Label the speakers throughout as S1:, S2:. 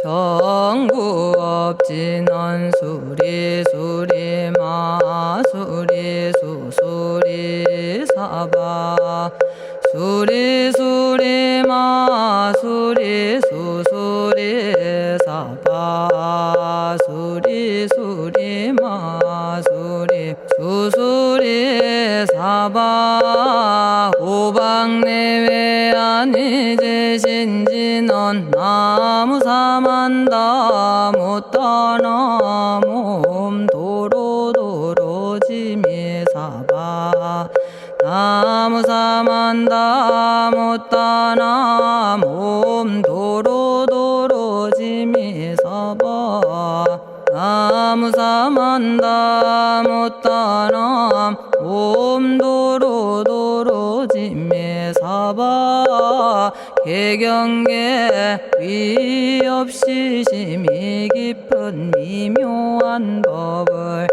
S1: 정구업진원 수리수리 마수리 수수리 사바 수리수리 마수리 수수리 사바 수리수리 마수리 수수리 사바 오방내외안이제신진원 나무사만다 못다나 몸도로도로지미사바 나무사만다 못다나 몸도로도로지미사바 나무사만다 못다나 몸도로도로지미사바 개경계 위없이 심히 깊은 미묘한 법을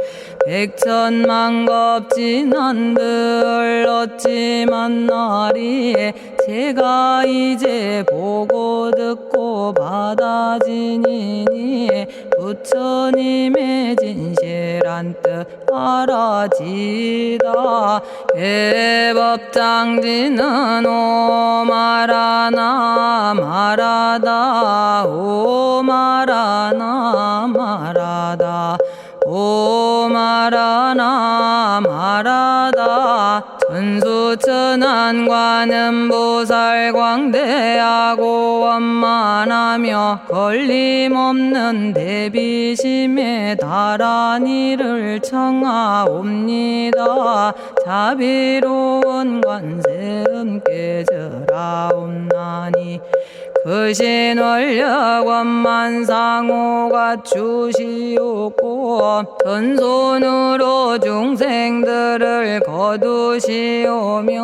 S1: 백천만겁진한들 어찌 만나리 제가 이제 보고 듣고 받아지니니 부처님의 진실한 뜻 알아지다 대법장지는 오마라나 마라다 오마라나 마라다 오마라나 마라다 천수천안관음보살 광대하고 원만하며 걸림없는 대비심에 달한 이를 청하옵니다. 자비로운 관세음께 절하옵나니 크신 원력 원만상호가 주시옵고 전손으로 중생들을 거두시오며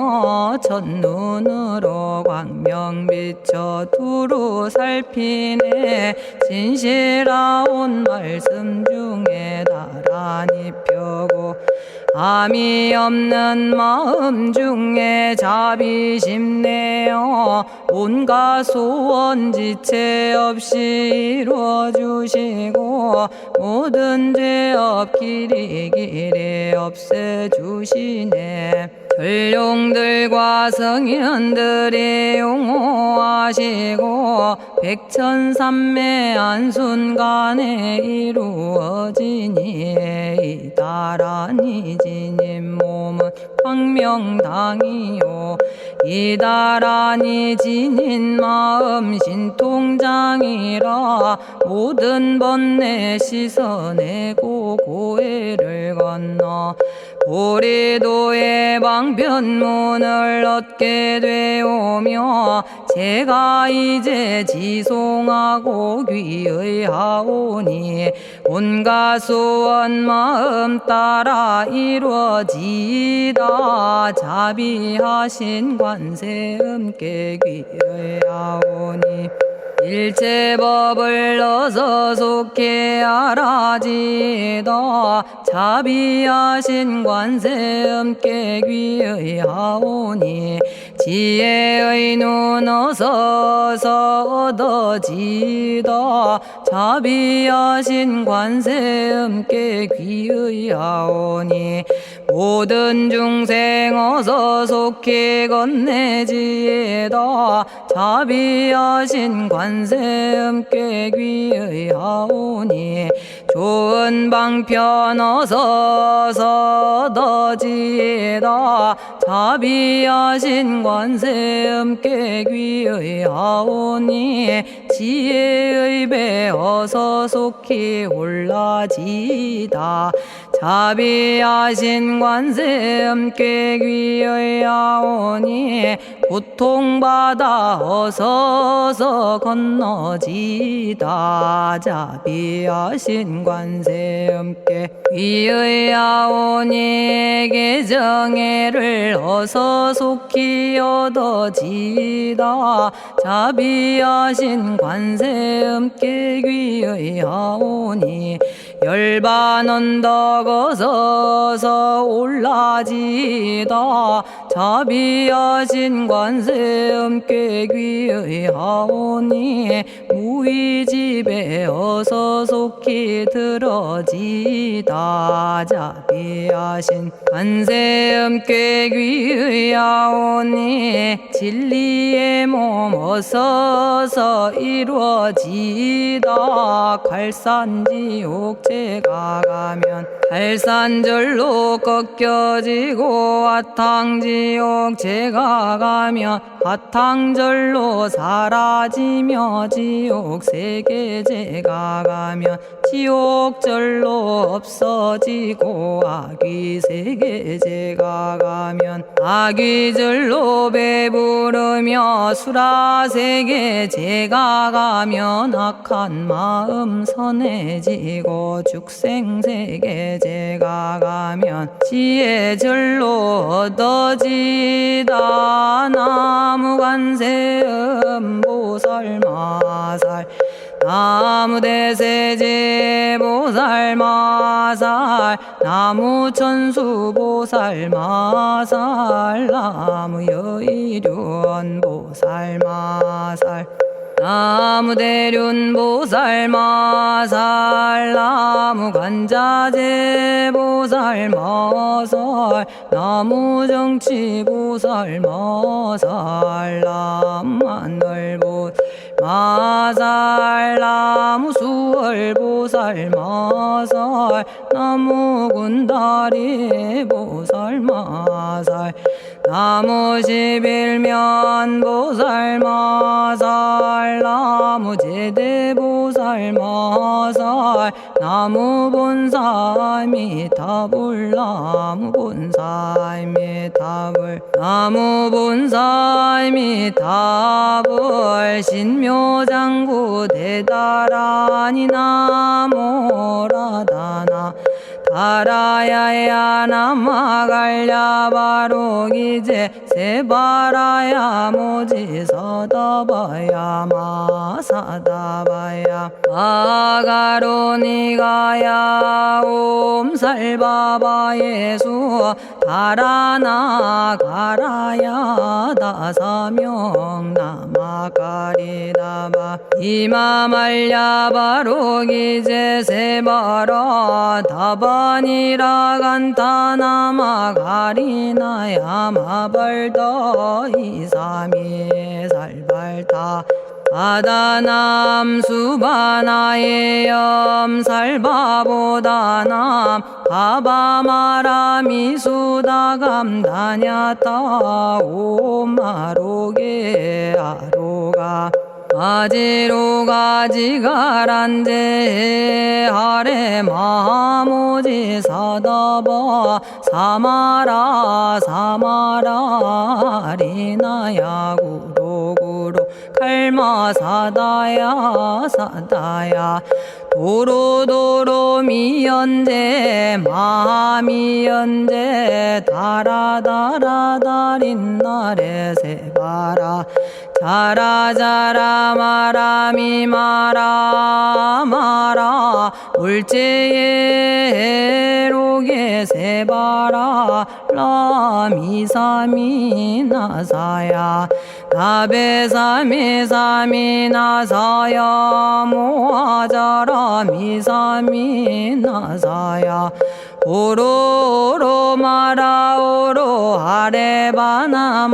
S1: 첫눈으로 광명 비쳐 두루 살피네 진실하온 말씀 중에 나란히 펴고 암이 없는 마음 중에 자비심 내어 온갖 소원 지체 없이 이루어주시고 모든 죄업 길이 없애주시네. 전룡들과 성현들이 용호하시고 백천삼매 한순간에 이루어지니 이다라니 지님 몸은 광명당이요 이다라니 지닌 마음 신통장이라 모든 번뇌 씻어내고 고해를 건너 보리도의 방편문을 얻게 되오며 제가 이제 지송하고 귀의하오니 온갖 소원 마음 따라 이루어지다 자비하신 관세음께 귀의하오니 일체법을 어서 속히 알아지다 자비하신 관세음께 귀의하오니 지혜의 눈 어서 얻어지다 자비하신 관세음께 귀의하오니 모든 중생 어서 속히 건네지다 자비하신 관세음께 귀의하오니 좋은 방편 어서 얻어지다 자비하신 관세음께 귀의하오니 지혜의 배 어서 속히 올라지다 자비하신 관세음께 귀의하오니 고통받아 어서서 건너지다 자비하신 관세음께 귀의하오니 개정애를 어서 속히 얻어지다 자비하신 관세음께 귀의하오니 열반 언덕 어서서 올라지다 자비하신 관세음께 귀의하오니 무의집에 어서 속히 들어지다 자비하신 관세음께 귀의하오니 진리의 몸 어서서 이루어지다 갈산지옥제가 가면 갈산절로 꺾여지고 화탕지옥제가 가면 화탕절로 사라지며 지옥세계제가 가면 지옥절로 없어지고 아귀세계제가 가면 아귀절로 배부르며 수라세계제가 가면 악한 마음 선해지고 죽생세계제가 가면 지혜절로 얻어지다 나무관세음 보살마살 나무대세제 보살마살 나무천수 보살마살 나무여의륜 보살마살 나무대륜 보살마살 나무관자재 보살마살 나무정치 보살마살 나무하늘 보살마살 나무수월 보살마살 나무군다리 보살마살 나무십일면 보살마살 나무제대보살마살 나무본사미타불 나무본사미타불 나무본사미타불 신묘장구 대다라니 나모라다나 다라야야 나마갈야 바로기제 세바라야 모지서다바야 마사다바야 마가로니가야 옴살바바예수 다라나 가라야 다사명 나마가리다바 이마말야 바로기제 세바라 다바니라 간타나마 가리나야 마발더 이사미 살발타 바다남 수바나의 염살바보다남 바바마라미 수다감다냐타 오마로게 아로가 아지로가 지가란제 하레 마모지 사다바 사마라 사마라 리나야 구로구로 칼마 사다야 사다야 도로도로 미연제 마미연제 다라다라다린나레 세바라 자라자라 마라미 마라 마라 울제에 로게 세바라 라미사미 나사야 나베사미사미 나사야 모아자라 미사미 나사야 오로로 마라오로 아레바나마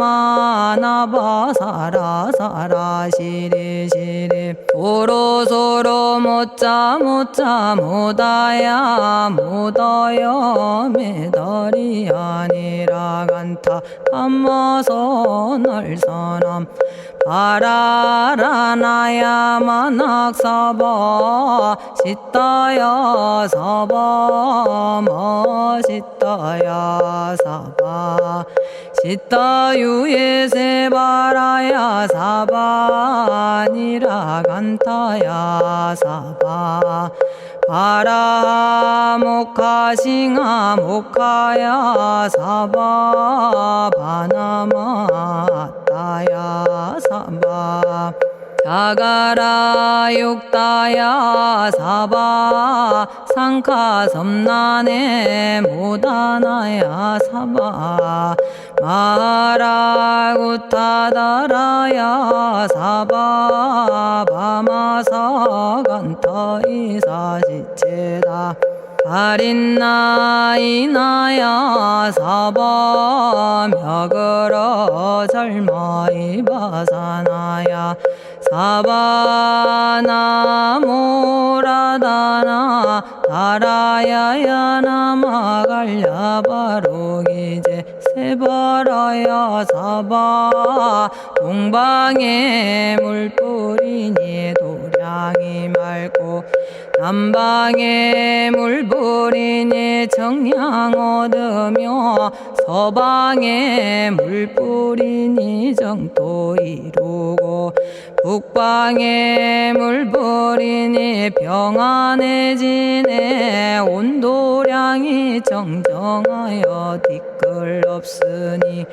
S1: 나바사라 사라 시리 시리 오로소로 못자 못자 못다야 못다야 메달이 아니라 간타 감마서 날선함 바라라나야 만학사바 시타야 사바 마시타야 사바 시타유예 세바라야 사바니라 간타야 사바 바라 모카싱아 모카야 사바 바나마 따야 사바 자가라 육다야 사바 상카 섬난에 모다나야 사바 마라구타다라야 사바 바마사 간타 이사지체다 아린나이나야 사바 며그러 절마이바사나야 사바나모라다나 다라야야 나마갈야바로기제 세바라야 사바 동방에 물뿌리니 도량이 맑고 남방에 물뿌리니 정량 얻으며 서방에 물뿌리니 정토 이루고 북방에 물뿌리니 평안해지네 온도량이 정정하여 뒤끌 없으니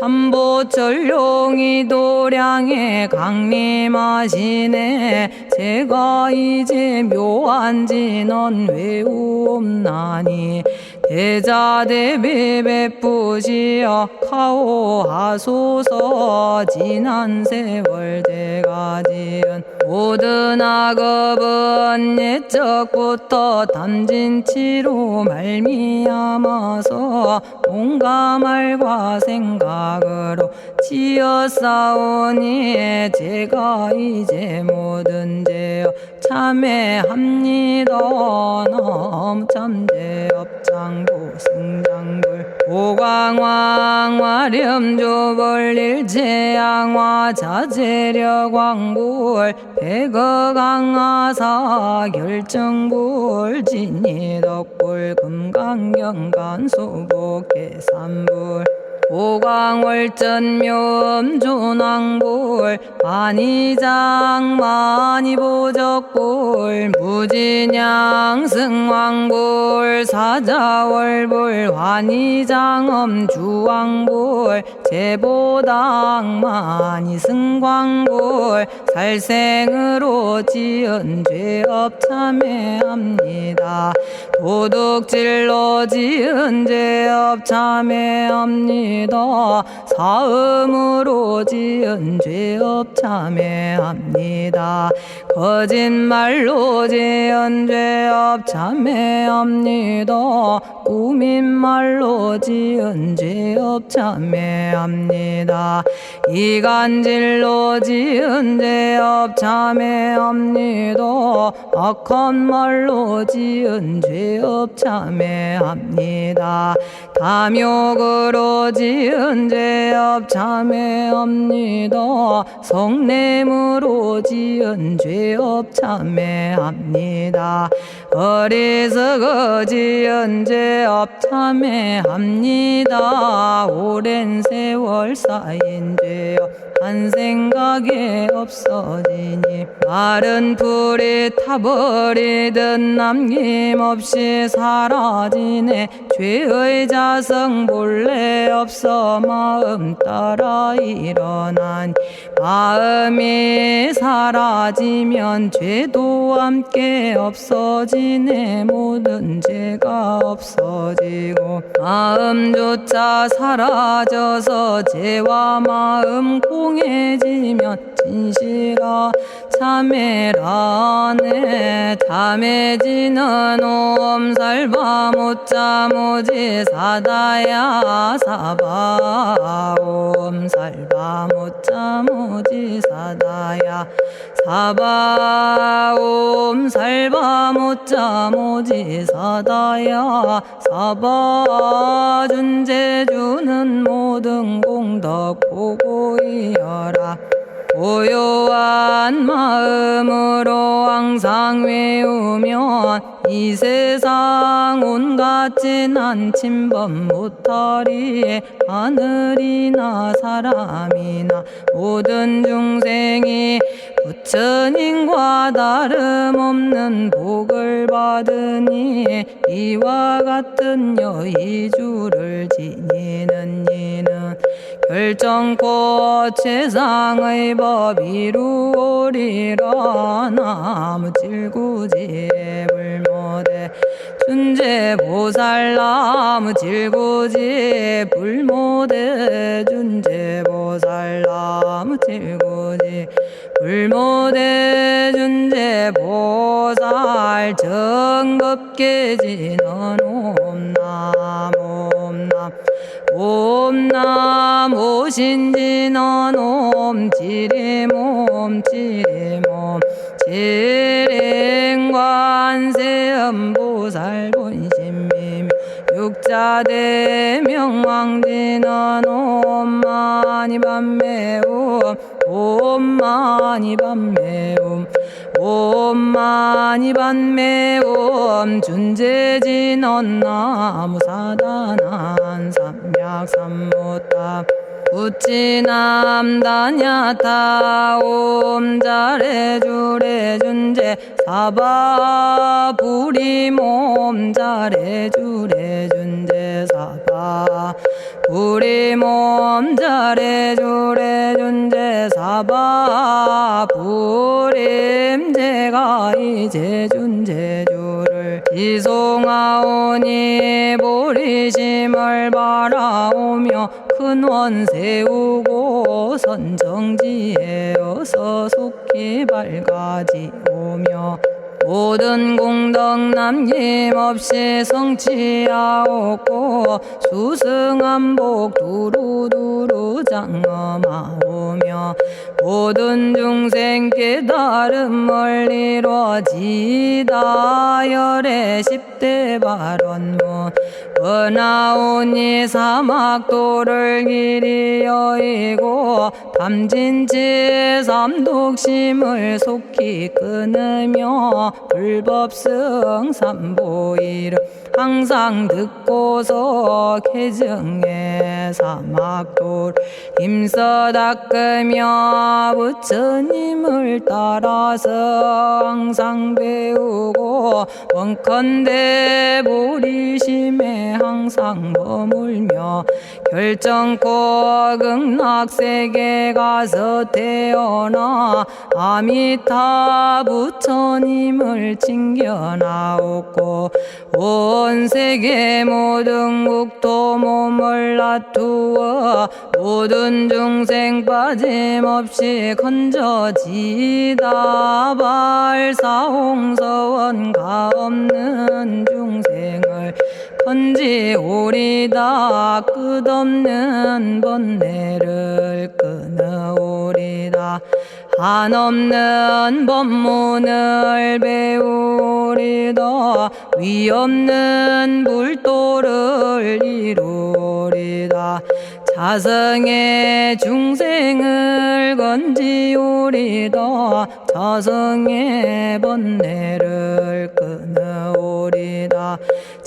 S1: 삼보철룡이 도량에 강림하시네 제가 이제 묘한 진언 외우옵나니 대자대비 베푸시어 카오하소서 지난 세월 제가 지은 모든 악업은 옛적부터 탐진치로 말미암아서 온갖 말과 생각으로 지었사오니 제가 이제 모든 죄업 참회합니다. 넘참죄업장고 승장불 오광왕 화렴조벌 일체양화 자재력왕불 백어강하사 결정불 진이덕불 금강경간 수복계산불 오광월전묘음존왕불 반의장 만이보적불 무진양승왕불 사자월불 환의장엄주왕불 제보당 만이승광불 살생으로 지은 죄업 참회합니다. 도둑질로 지은 죄업 참회합니다. 사음으로 지은 죄업 참회합니다. 거짓말로 지은 죄업 참회합니다. 꾸민말로 지은 죄업 참회합니다. 이간질로 지은 죄업 참회합니다. 악한 말로 지은 죄업 참회합니다. 탐욕으로 지은 죄업 참회합니다. 성냄으로 지은 죄업 참회합니다. 어리석어 지은 죄업 참회합니다. 오랜 세월 쌓인 죄업 한 생각에 없어지니 마른 풀이 타버리듯 남김없이 사라지네. 죄의 자성 본래 없어 마음 따라 일어나니 마음이 사라지면 죄도 함께 없어지네. 모든 죄가 없어지고 마음조차 사라져서 죄와 마음 공해지면 진실아 참회라네. 참해지는 옴살바 못자모지 사다야 사바 옴살바 못자모지 사다야 사바 옴살바 못자모지 사다야 사바 준재주는 모든 공덕 보고이여라. 고요한 마음으로 항상 외우면 이 세상 온갖 진한 침범 못하리. 하늘이나 사람이나 모든 중생이 부처님과 다름없는 복을 받으니 이와 같은 여의주를 지니는 이는 결정코 최상의 법 이루오리라. 나무질구지 불모대 준재보살. 나무질구지 불모대 준재보살. 나무질구지 불모대 준재보살. 정법계지는 옴남 옴남 옴남 오신지는 옴 지리몸 지리몸 지랭관세음보살 본심미묘 육자대명왕지는 옴마니밤매옴 옴마니밤매옴 옴마니밤매옴 준재진언 나무사다난 삼약삼무타 우치남다냐타 옴자레주레 준재 사바 부리몸 자레주레 준재 사바 부리몸 자레주레 준재 사바 부림. 제가 이제 준재주를 지송하오니 보리심을 바라오며 큰원 세우고 선정지에 어서 속히 밝아지오며 모든 공덕 남김없이 성취하옵고 수승한복 두루두루 장엄하오며 모든 중생 깨달음을 이루어지다. 열의 10대 발언문 은하오니 사막도를 길이 여의고 탐진치 삼독심을 속히 끊으며 불법승 삼보이를 항상 듣고서 개정의 사막도를 힘써 닦으며 부처님을 따라서 항상 배우고 원컨대 보리심에 항상 머물며 결정코 극락세계 가서 태어나 아미타 부처님을 챙겨나오고 온 세계 모든 국토 몸을 놔두어 모든 중생 빠짐없이 건져지다. 발사홍서원 가없는 중생을 건지오리다. 끝없는 번뇌를 끊어오리다. 한없는 법문을 배우리다. 위없는 불도를 이루리다. 자성의 중생을 건지오리다. 자성의 번뇌를 끊어오리다.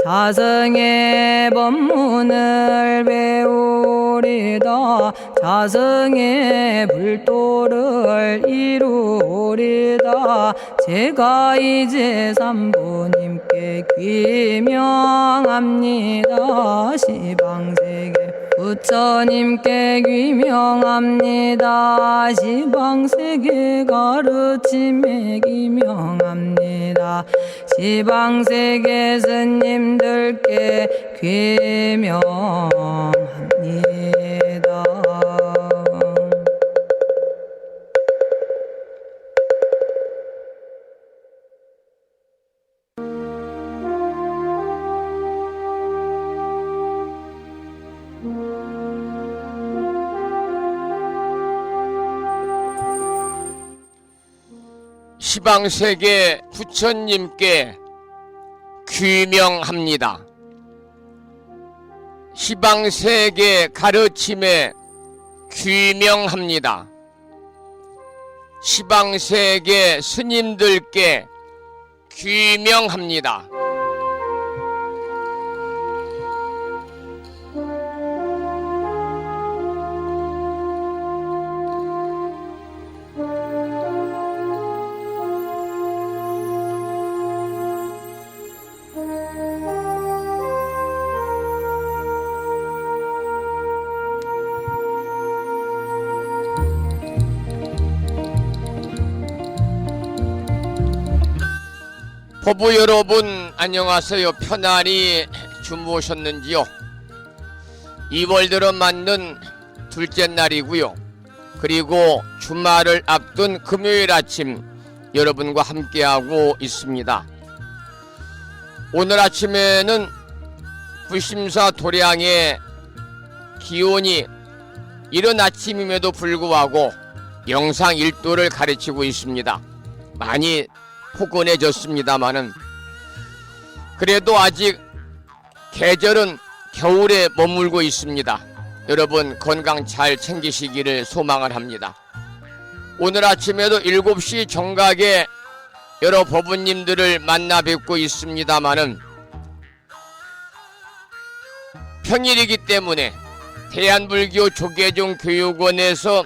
S1: 자성의 법문을 배우리다. 자성의 불도를 이루리다. 제가 이제 삼부님께 귀명합니다. 시방세계 부처님께 귀명합니다. 시방세계 가르침에 귀명합니다. 시방세계 스님들께 귀명합니다.
S2: 시방세계 부처님께 귀명합니다. 시방세계 가르침에 귀명합니다. 시방세계 스님들께 귀명합니다. 법부 여러분 안녕하세요. 편안히 주무셨는지요? 2월 들어 맞는 둘째 날이고요. 그리고 주말을 앞둔 금요일 아침 여러분과 함께하고 있습니다. 오늘 아침에는 불심사 도량의 기온이 이른 아침임에도 불구하고 영상 1도를 가르치고 있습니다. 많이 포근해졌습니다마는 그래도 아직 계절은 겨울에 머물고 있습니다. 여러분 건강 잘 챙기시기를 소망을 합니다. 오늘 아침에도 7시 정각에 여러 법부님들을 만나 뵙고 있습니다마는 평일이기 때문에 대한불교 조계종 교육원에서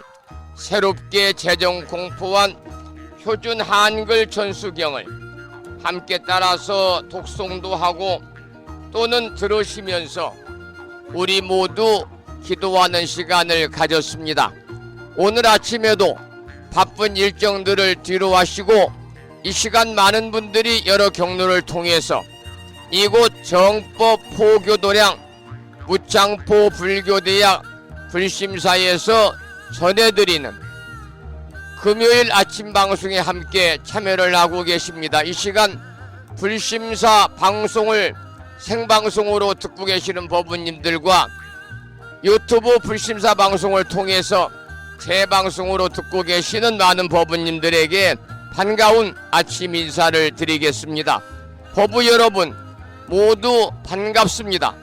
S2: 새롭게 제정 공포한 표준 한글 전수경을 함께 따라서 독송도 하고 또는 들으시면서 우리 모두 기도하는 시간을 가졌습니다. 오늘 아침에도 바쁜 일정들을 뒤로 하시고 이 시간 많은 분들이 여러 경로를 통해서 이곳 정법 포교도량 무창포 불교대학 불심사에서 전해드리는 금요일 아침 방송에 함께 참여를 하고 계십니다. 이 시간 불심사 방송을 생방송으로 듣고 계시는 법부님들과 유튜브 불심사 방송을 통해서 재방송으로 듣고 계시는 많은 법부님들에게 반가운 아침 인사를 드리겠습니다. 법부 여러분 모두 반갑습니다.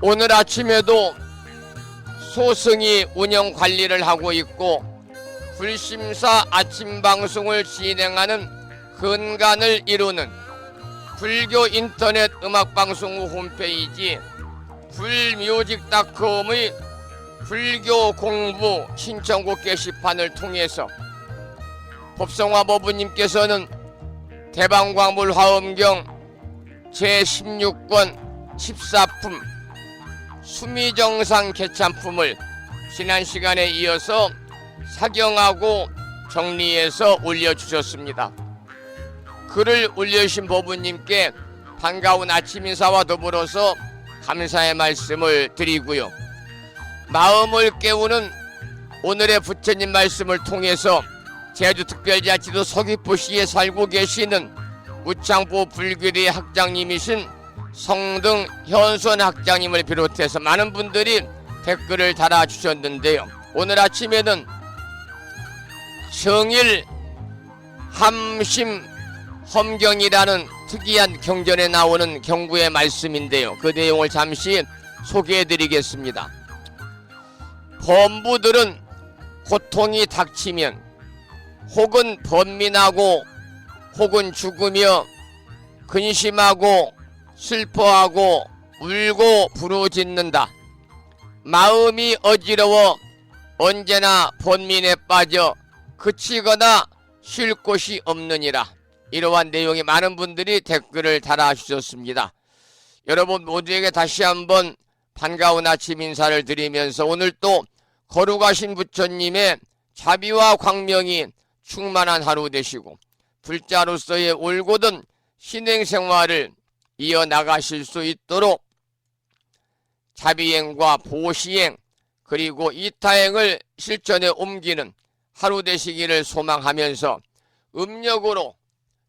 S2: 오늘 아침에도 소승이 운영 관리를 하고 있고 불심사 아침 방송을 진행하는 근간을 이루는 불교 인터넷 음악방송 홈페이지 불뮤직닷컴의 불교 공부 신청곡 게시판을 통해서 법성화 법부님께서는 대방광불 화엄경 제16권 14품 수미정상 개참품을 지난 시간에 이어서 사경하고 정리해서 올려주셨습니다. 글을 올려주신 법부님께 반가운 아침 인사와 더불어서 감사의 말씀을 드리고요. 마음을 깨우는 오늘의 부처님 말씀을 통해서 제주특별자치도 서귀포시에 살고 계시는 무창포 불교대 학장님이신 성등 현선 학장님을 비롯해서 많은 분들이 댓글을 달아주셨는데요. 오늘 아침에는 정일 함심 험경이라는 특이한 경전에 나오는 경구의 말씀인데요. 그 내용을 잠시 소개해드리겠습니다. 범부들은 고통이 닥치면 혹은 번민하고 혹은 죽으며 근심하고 슬퍼하고 울고 부르짖는다. 마음이 어지러워 언제나 번민에 빠져 그치거나 쉴 곳이 없느니라. 이러한 내용의 많은 분들이 댓글을 달아주셨습니다. 여러분 모두에게 다시 한번 반가운 아침 인사를 드리면서 오늘 또 거룩하신 부처님의 자비와 광명이 충만한 하루 되시고 불자로서의 올곧은 신행생활을 이어나가실 수 있도록 자비행과 보시행 그리고 이타행을 실천에 옮기는 하루 되시기를 소망하면서 음력으로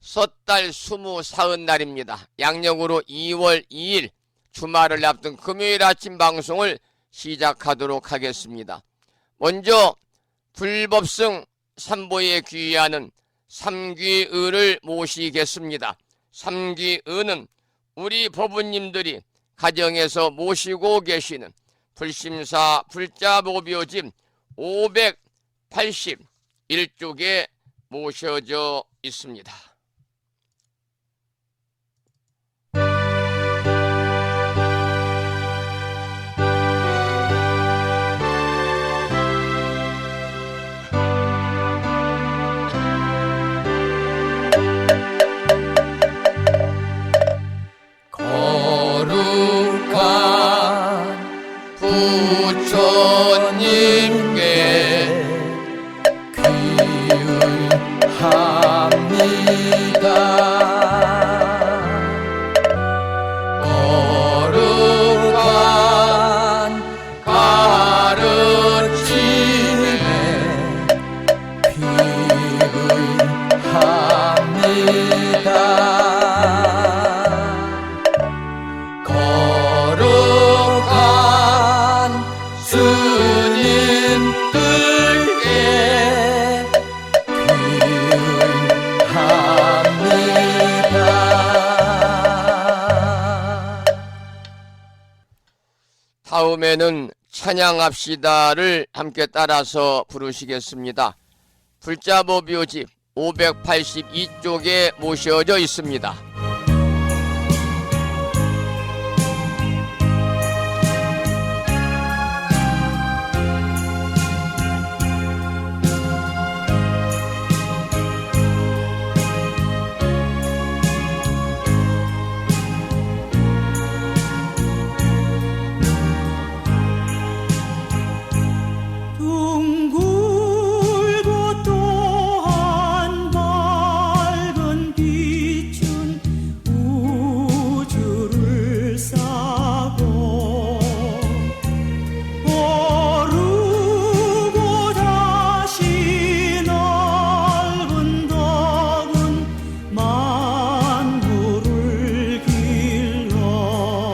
S2: 섣달 24날입니다. 양력으로 2월 2일 주말을 앞둔 금요일 아침 방송을 시작하도록 하겠습니다. 먼저 불법승 삼보에 귀의하는 삼귀의를 모시겠습니다. 삼귀의는 우리 법부님들이 가정에서 모시고 계시는 불심사 불자보묘집 581쪽에 모셔져 있습니다. 거룩한 부처님께 귀 거룩한 가르침에 거룩한 스님들께 비유합니다. 다음에는 찬양합시다를 함께 따라서 부르시겠습니다. 불자보묘집 582쪽에 모셔져 있습니다.
S3: 둥글고 또한 밝은 빛은 우주를 싸고 오르고 다시 넓은 덕은 만물을 길러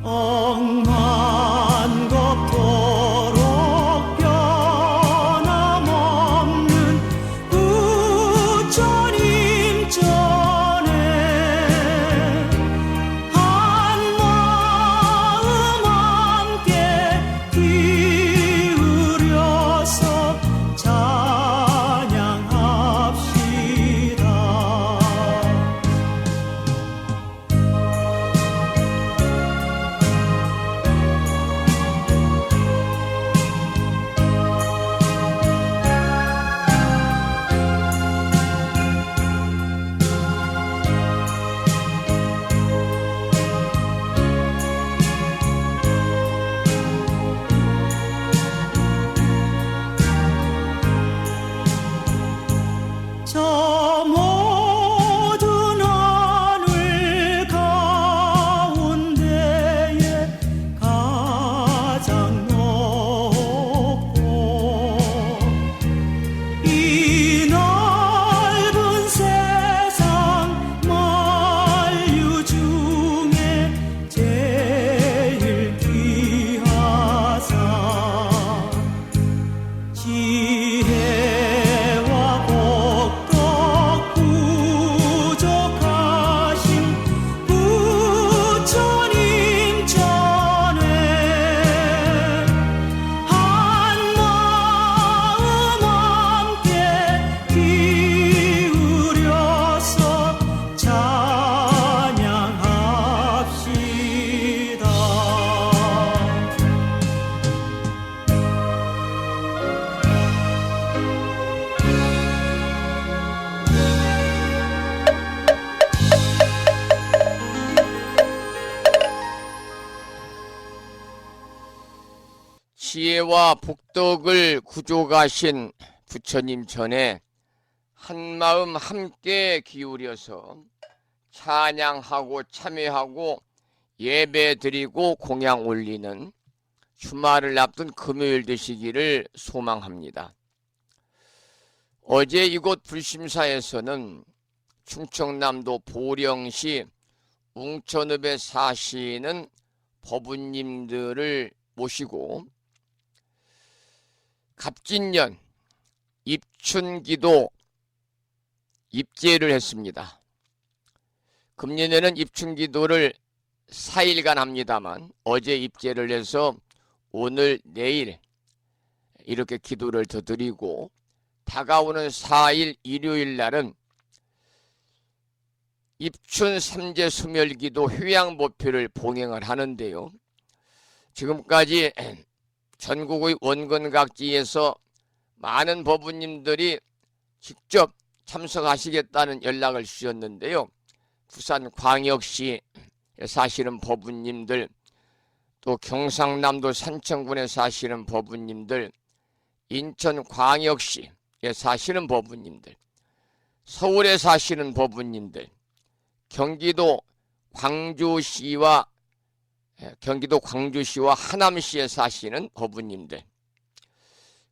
S3: 억만겁도록 변함없는 부처님 전에 한마음 함께 기울여서 찬양합시다. 저 모든 하늘 가운데에 가장 높고 이 넓은 세상 만유 중에 제일 귀하사 지혜와 복덕 부족하신 부처님 전에 한마음 함께 기울여서 찬양합시다.
S2: 지혜와 복덕을 구족하신 부처님 전에 한마음 함께 기울여서 찬양하고 참회하고 예배드리고 공양 올리는 주말을 앞둔 금요일 되시기를 소망합니다. 어제 이곳 불심사에서는 충청남도 보령시 웅천읍에 사시는 법우님들을 모시고 갑진년 입춘기도 입제를 했습니다. 금년에는 입춘기도를 4일간 합니다만 어제 입제를 해서 오늘 내일 이렇게 기도를 더 드리고 다가오는 4일 일요일 날은 입춘 삼재 수멸기도 휴양법회를 봉행을 하는데요. 지금까지 전국의 원근각지에서 많은 법우님들이 직접 참석하시겠다는 연락을 주셨는데요. 부산 광역시에 사시는 법우님들, 또 경상남도 산청군에 사시는 법우님들, 인천 광역시에 사시는 법우님들, 서울에 사시는 법부님들, 경기도 광주시와 하남시에 사시는 법부님들,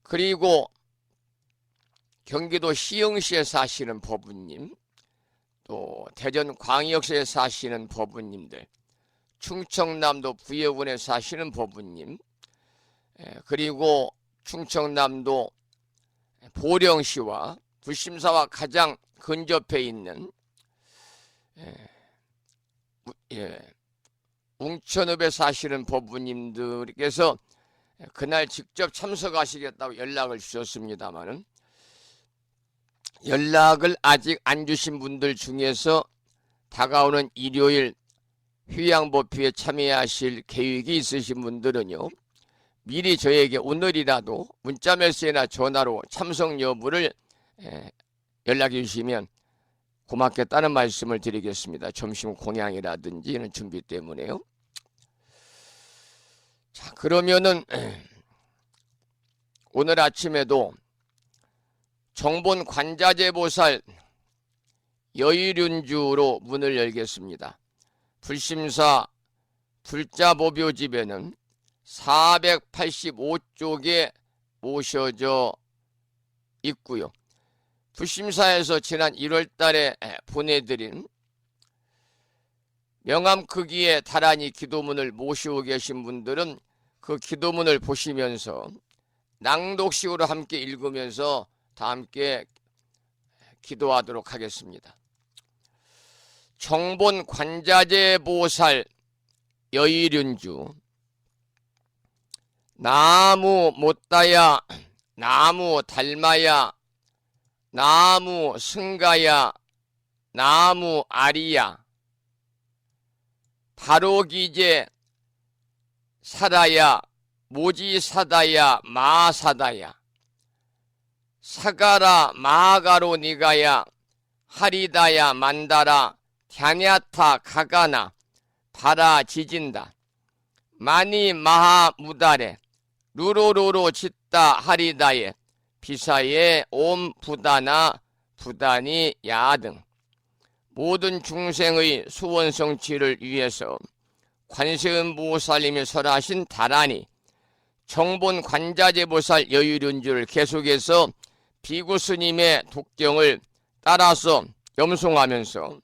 S2: 그리고 경기도 시흥시에 사시는 법부님, 또 대전 광역시에 사시는 법부님들, 충청남도 부여군에 사시는 법부님, 그리고 충청남도 보령시와 불심사와 가장 근접해 있는 웅천읍에 사시는 법부님들께서 그날 직접 참석하시겠다고 연락을 주셨습니다마는, 연락을 아직 안 주신 분들 중에서 다가오는 일요일 휴양법회에 참여하실 계획이 있으신 분들은요, 미리 저에게 오늘이라도 문자 메시지나 전화로 참석 여부를 연락해 주시면 고맙겠다는 말씀을 드리겠습니다. 점심 공양이라든지 이런 준비 때문에요. 자, 그러면은 오늘 아침에도 정본 관자재보살 여의륜주로 문을 열겠습니다. 불심사 불자보묘집에는 485쪽에 모셔져 있고요. 불심사에서 지난 1월 달에 보내드린 명암 크기의 다란이 기도문을 모시고 계신 분들은 그 기도문을 보시면서 낭독식으로 함께 읽으면서 다 함께 기도하도록 하겠습니다. 정본 관자재 보살 여의륜주. 나무 못다야, 나무 닮아야, 나무 승가야, 나무 아리야, 바로기제 사다야, 모지사다야, 마사다야, 사가라 마가로 니가야, 하리다야 만다라, 갸냐타 가가나, 바라 지진다, 마니 마하 무다레, 루로로로 짓다 하리다에, 비사에 옴 부다나 부다니 야등. 모든 중생의 수원 성취를 위해서 관세음보살님이 설하신 다란이 정본 관자재보살 여의륜주를 계속해서 비구스님의 독경을 따라서 염송하면서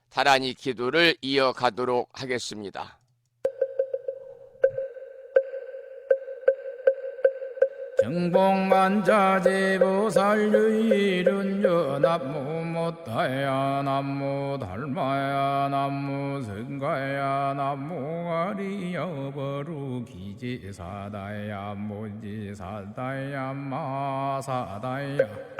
S2: 다란이 기도를 이어가도록 하겠습니다.
S4: 정봉관자재보살 여의륜주. 남무 못다야, 남무 닮아야, 남무 승가야, 남무 아리야, 버루기제사다야, 모지사다야, 마사다야,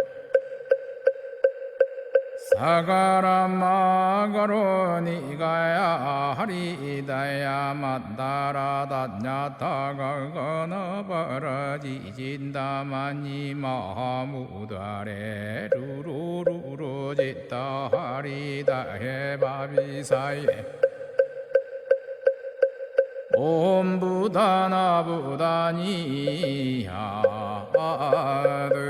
S4: 사가라 마가로 니가야, 하리다야 만다라, 다냐타 가가나, 바라 지진다, 마니 마무다레, 루루루루 짓다 하리다 해바비사예, 옴 부다나 부다니야 아드.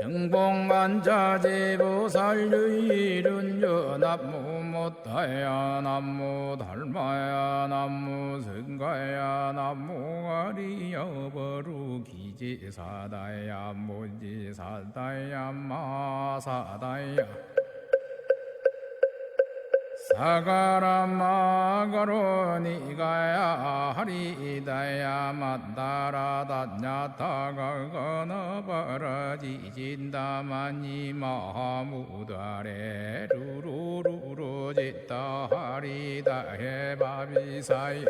S4: 정봉관자재보살 여의륜주. 남무 못다야, 남무 닮아야, 남무 승가야, 남무 아리야, 버루기제사다야, 모지사다야, 마사다야, 사가라 마가로 니가야, 하리다야 만다라, 다냐타 가가나, 바라 지진다, 마니 마무다레, 루루루루 짓다 하리다 해바비사예,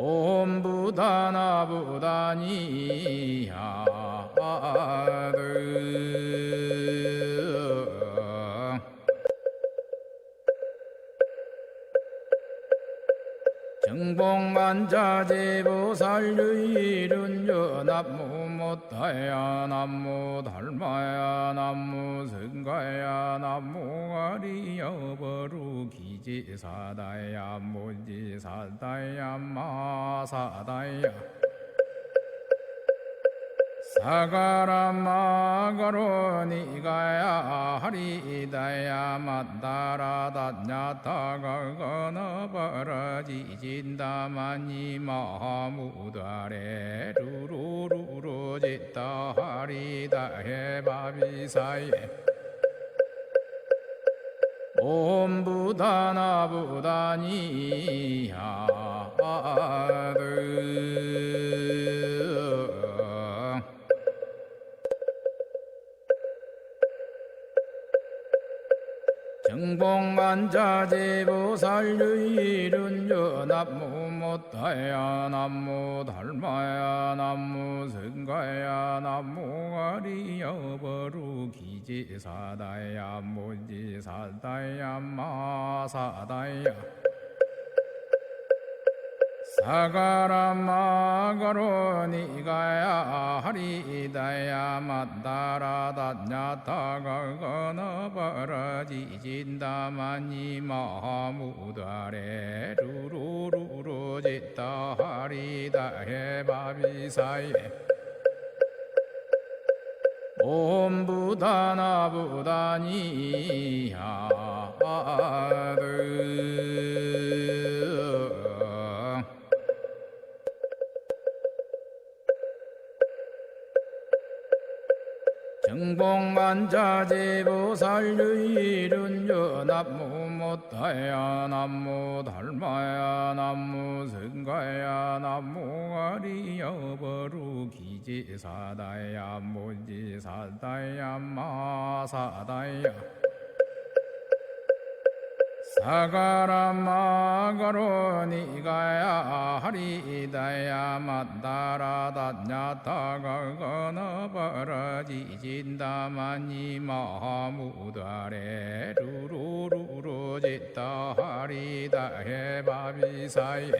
S4: 옴 부다나 부다니야 아드. 정봉관자재보살 여의륜주. 남무 못다 못하야 남무 달마야 남무 승가야 남무 가리여 버루 기지사다야 무지사다야 마사다야 사가라마가로 니가야 하리다야 만다라다냐타가거너 버러지진다마니 마무다레 루루루루지따 하리다해 바비사예 옴부다나부다니야드 정봉만자제보살유이룬여 남무 못하야 남무 달마야 남무 승가야 남무 가리여 버루 기지사다야 무지사다야 마사다야 사가라마가로 니가야 하리다야 만다라다냐타가거너 버러지진다마니 마무다레 루루루루지따 하리다해 바비사예 옴부다나부다니야드 정봉만자제보살유이룬여 남무 못하야 남무 달마야 남무 승가야 남무 가리여 버루 기지사다야 무지사다야 마사다야 사가라마가로 니가야 하리다야 만다라다냐타가거너 버러지진다마니 마무다레 루루루루지따 하리다해 바비사예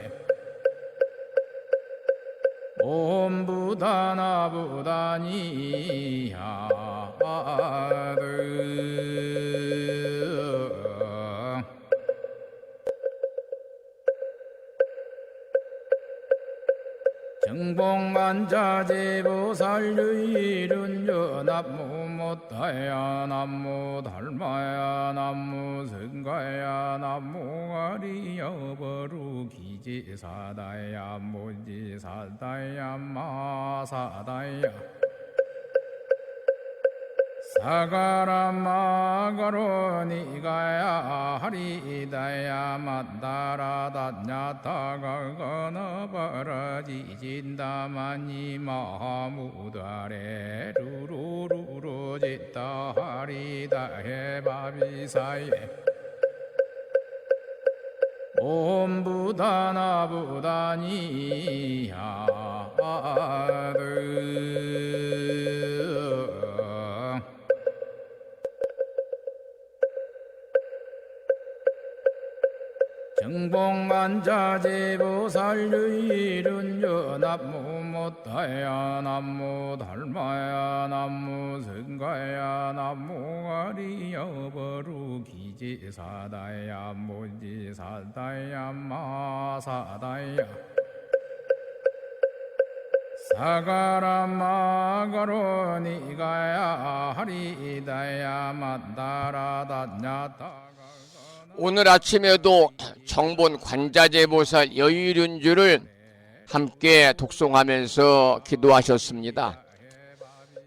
S4: 옴부다나부다니야드 정봉만자제보살유이룬여 남무 못하야 남무 달마야 남무 승가야 남무 가리여 버루 기지사다야 무지사다야 마사다야 사가라마가로 니가야 하리다야 만다라다냐타가거너 버러지진다마니 마무다레 루루루루지따 하리다해 바비사예 옴부다나부다니야드 정봉만자제보살유이룬여 남무 못하야 남무 달마야 남무 승가야 남무 가리여 버루 기지사다야 무지사다야 마사다야 사가라마가로 니가야 하리다야 만다라다냐타
S2: 오늘 아침에도 정본 관자재보살 여유륜주를 함께 독송하면서 기도하셨습니다.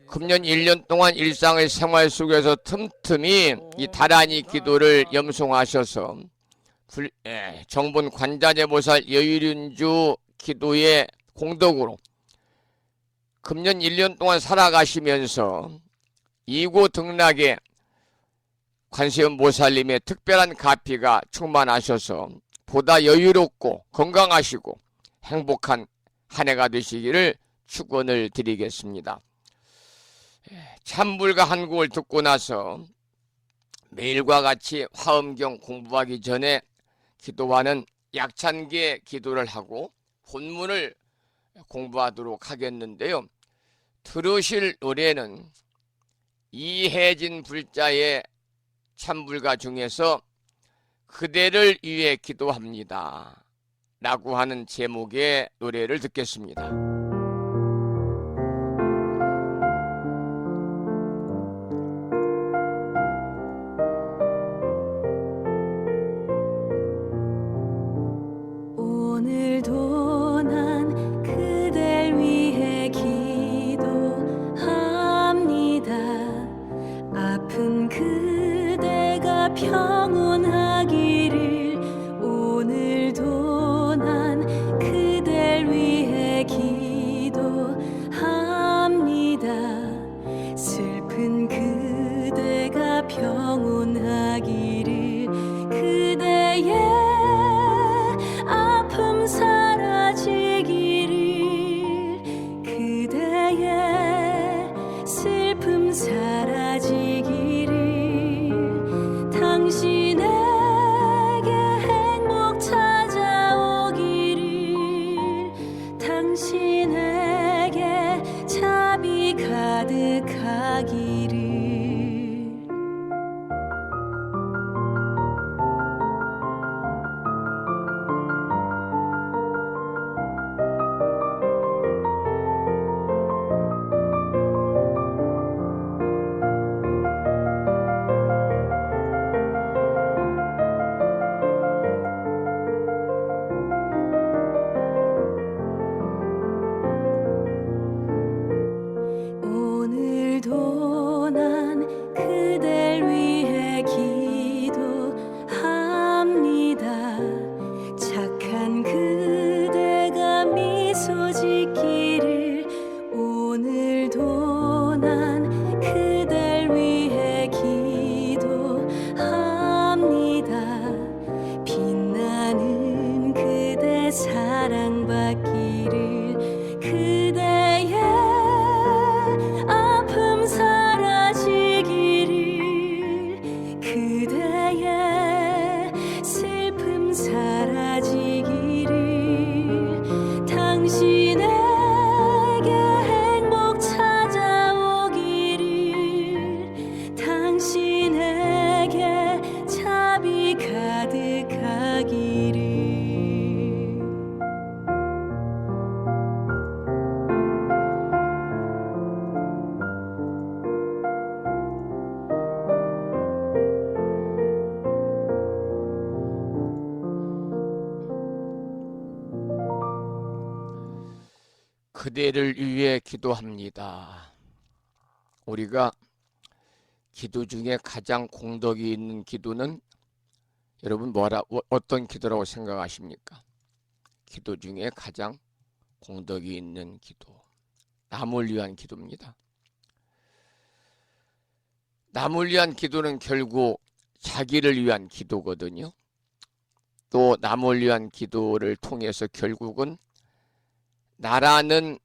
S2: 금년 1년 동안 일상의 생활 속에서 틈틈이 이 다란이 기도를 염송하셔서 정본 관자재보살 여유륜주 기도의 공덕으로 금년 1년 동안 살아가시면서 이고등락에 관세음 보살님의 특별한 가피가 충만하셔서 보다 여유롭고 건강하시고 행복한 한 해가 되시기를 축원을 드리겠습니다. 참불가 한 곡을 듣고 나서 매일과 같이 화엄경 공부하기 전에 기도하는 약찬계 기도를 하고 본문을 공부하도록 하겠는데요. 들으실 노래는 이혜진 불자의 찬불가 중에서 그대를 위해 기도합니다 라고 하는 제목의 노래를 듣겠습니다.
S5: 오늘도 난 그댈 위해 기도합니다. 아픈 그대가 평온하기를. 오늘도 난 그댈 위해 기도합니다. 슬픈 그대가 평온하기를. 그대의 아픔 사라지기를. 그대의 슬픔 사라지기를. 당신에게 행복 찾아오기를. 당신에게 자비 가득하기를. 오늘도 난 그댈 위해 기도합니다. 착한 그대가 미소 짓기를. 오늘도 난 그댈 위해 기도합니다. 빛나는 그대 사랑받기를. 그대의 아픔 사라지기를. 그대의 슬픔 사라지기를. 당신에게 행복 찾아오기를. 당신에게 자비 가득하기를.
S2: 그대를 위해 기도합니다. 우리가 기도 중에 가장 공덕이 있는 기도는 여러분 어떤 기도라고 생각하십니까? 기도 중에 가장 공덕이 있는 기도, 남을 위한 기도입니다. 남을 위한 기도는 결국 자기를 위한 기도거든요. 또 남을 위한 기도를 통해서 결국은 나라는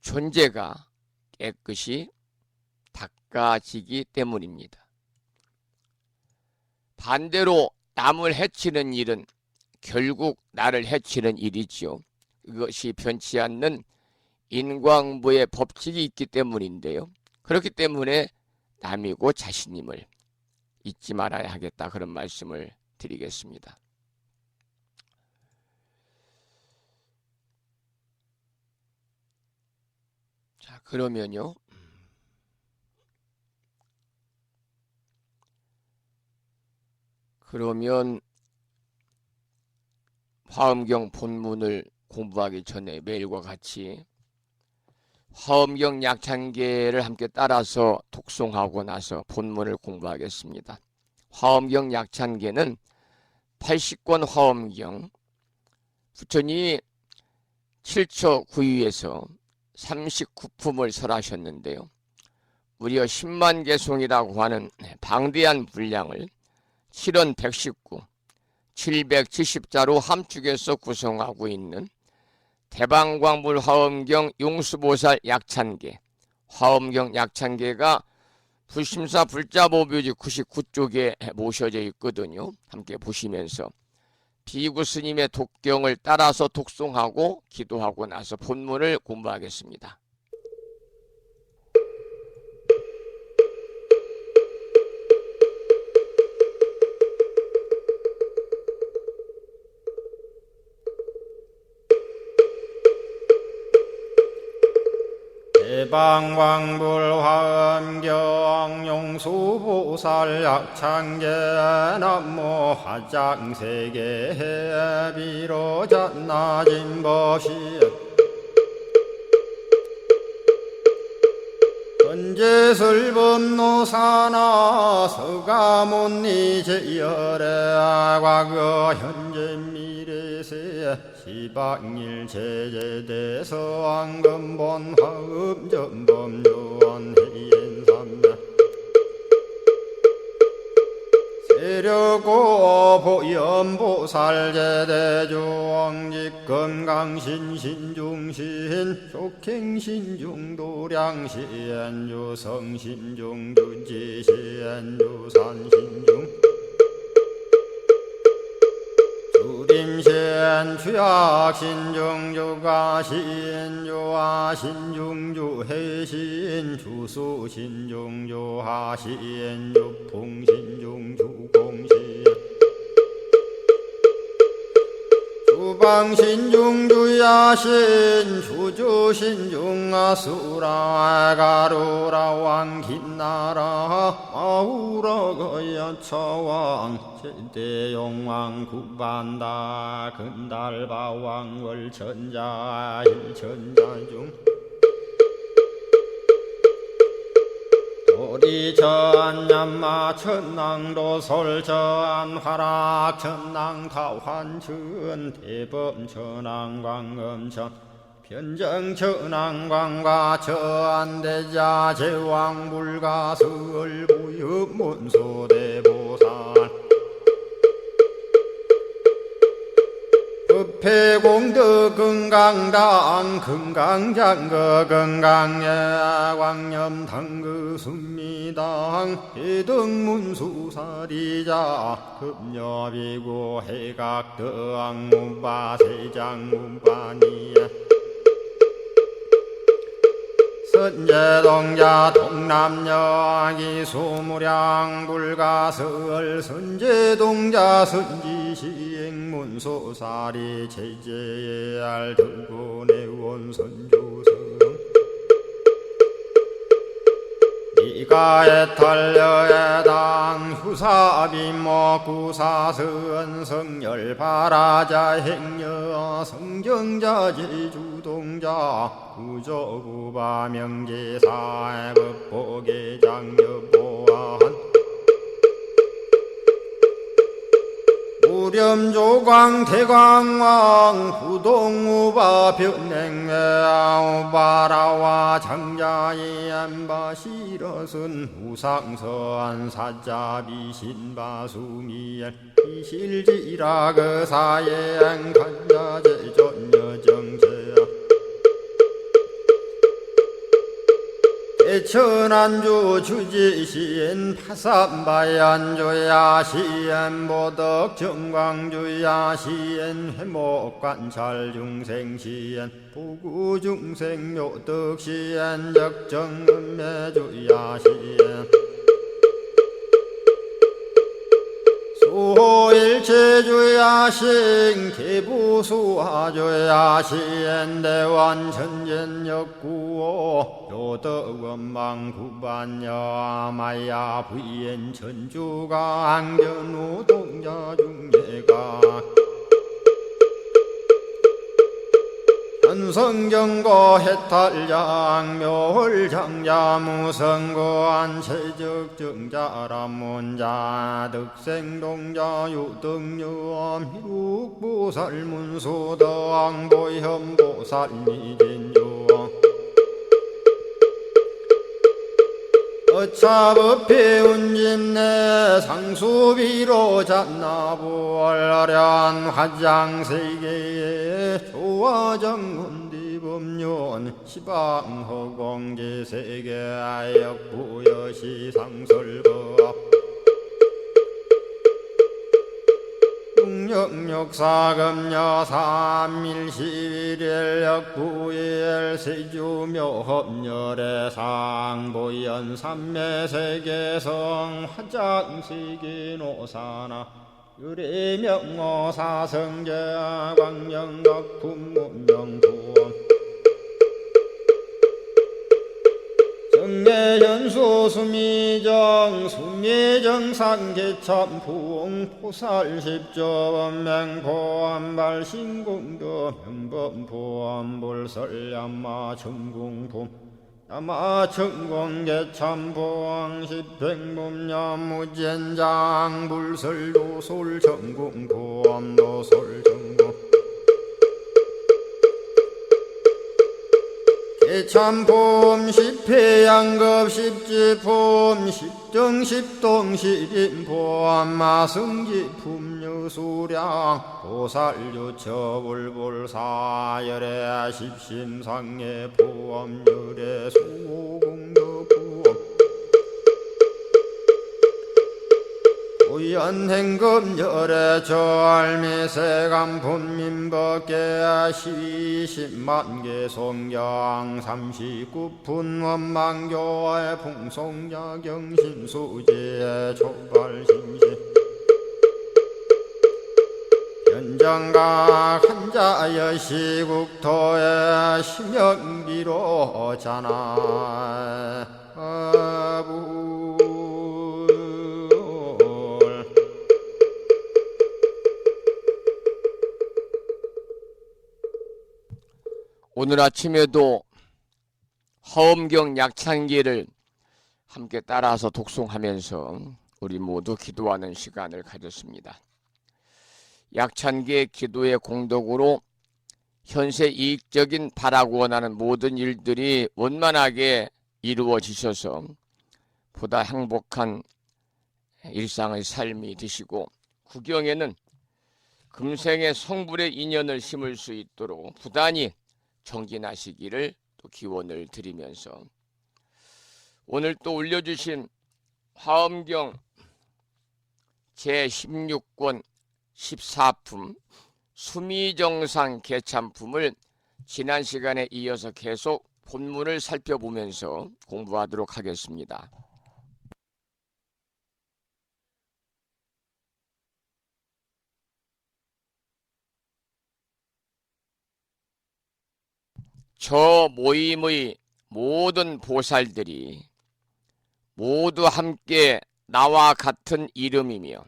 S2: 존재가 깨끗이 닦아지기 때문입니다. 반대로 남을 해치는 일은 결국 나를 해치는 일이지요. 이것이 변치 않는 인과응보의 법칙이 있기 때문인데요. 그렇기 때문에 남이고 자신임을 잊지 말아야 하겠다, 그런 말씀을 드리겠습니다. 자, 그러면요. 그러면 화엄경 본문을 공부하기 전에 매일과 같이 화엄경 약찬계를 함께 따라서 독송하고 나서 본문을 공부하겠습니다. 화엄경 약찬계는 80권 화엄경, 부처님이 7처 구유에서 39품을 설하셨는데요. 무려 10만 개송이라고 하는 방대한 분량을 7원 119, 770자로 함축해서 구성하고 있는 대방광불 화엄경 용수보살 약찬계, 화엄경 약찬계가 불심사 불자보묘지 99쪽에 모셔져 있거든요. 함께 보시면서 비구 스님의 독경을 따라서 독송하고 기도하고 나서 본문을 공부하겠습니다.
S6: 대방광불화엄경 용수보살 약창계 남모 화장세계 비로잣나진법시 현재설법노사나 서가몬니제열의 과거 현재 미래세 시방일 제제대서 황금본 화음전범요원 해인삼나 세력고 보연보살제대주왕직 건강신신중신 족행신중도량신 유성신중주지신 유산신중 주림신 주약신중 주가신 주하신 중주해신 주수신중 주하신 주풍신중 주공신 주방신중 주야신 주주신중 아수라 가루라 왕긴나라 아우라 거야차왕 제대용왕 구반다 근달바왕 월천자 일천자중 도리천냠마 천낭도 솔천 화락 천낭 타환천 대범 천왕 광음천 변정 천왕 광과 천대자 제왕 불가설 부엽 문소대보살 법회공덕 건강당 건강장거 건강예 광염당그 순미당 해등문수사리자 급녀비고 해각덕 문바세장 문바니야 선제동자 동남여 기수무량 불가설 선제동자 선지시행문소사리 제제알 들고내원 선주성 이가에탈려에당 후사비모 구사선 성열바라자 행여 성정자 제주동자 구조구바 명제사 법보계장여보안 우렴조광 대광왕 부동우바 변행외우바라와 장자이 안바시러슨 우상서안 사자비 신바수미엘 이실지라 그 사예안 간자제존여정제야 대천안주 주지시엔 파산바얀주야 시엔 보덕 정광주야 시엔 회목관찰 중생시엔 부구중생 묘덕시엔 적정음매주야 시엔 수호일체주야신 개부수화주야신 대완천전역구호 요덕원망구반여 마야 부인 천주가 안견우 동자중예가 현성경고 해탈장 묘홀장자 무성고한 체적정자람문자 득생동자 유등유엄 희룩보살문소덕보현보살미진유엄 어차법회 운집내 상수비로 잡나부얼련 화장세계에 조화정문디법륜 시방허공제세계 아역부여시상설법 육력사금여 삼일시일역부일 세주묘법열의 상보연 삼매세계성 화장세계노사나 유래명어사성제 광명덕품문명부원 불괴현수 수미정 수미정상계참 부엉포살십조원맹 보안발신공도 명범 보안불설야마 천궁품 야마천공계참 보왕십백문야무젠장 불설도솔천궁 보암도솔천궁 개참품 십회양급 십지품 십정십동 십인보암마승기품 유수량 보살유처불불사열애 십심상해 보암열애 수공덕부엄 오연행급열애 저알미세간분민법계 시십만개 송경 39분 원망교의 풍송야경신수지의 초발신시 현정각 한자여 시국토의 심영기로 자나
S2: 오늘 아침에도 화엄경 약창기를 함께 따라서 독송하면서 우리 모두 기도하는 시간을 가졌습니다. 약창기의 기도의 공덕으로 현세 이익적인 바라고 원하는 모든 일들이 원만하게 이루어지셔서 보다 행복한 일상의 삶이 되시고 구경에는 금생의 성불의 인연을 심을 수 있도록 부단히 정진하시기를 또 기원을 드리면서 오늘 또 올려주신 화엄경 제16권 14품 수미정상 개참품을 지난 시간에 이어서 계속 본문을 살펴보면서 공부하도록 하겠습니다. 저 모임의 모든 보살들이 모두 함께 나와 같은 이름이며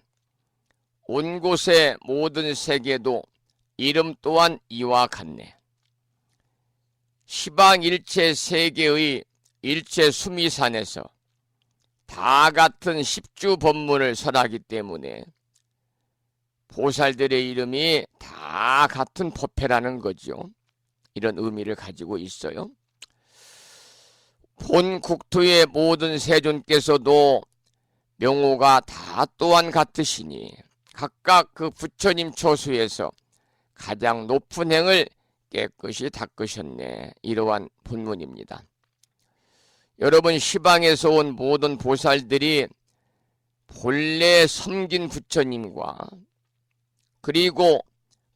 S2: 온 곳의 모든 세계도 이름 또한 이와 같네. 시방일체 세계의 일체 수미산에서 다 같은 십주 법문을 설하기 때문에 보살들의 이름이 다 같은 법회라는 거죠. 이런 의미를 가지고 있어요. 본 국토의 모든 세존께서도 명호가 다 또한 같으시니 각각 그 부처님 처수에서 가장 높은 행을 깨끗이 닦으셨네. 이러한 본문입니다. 여러분, 시방에서 온 모든 보살들이 본래 섬긴 부처님과 그리고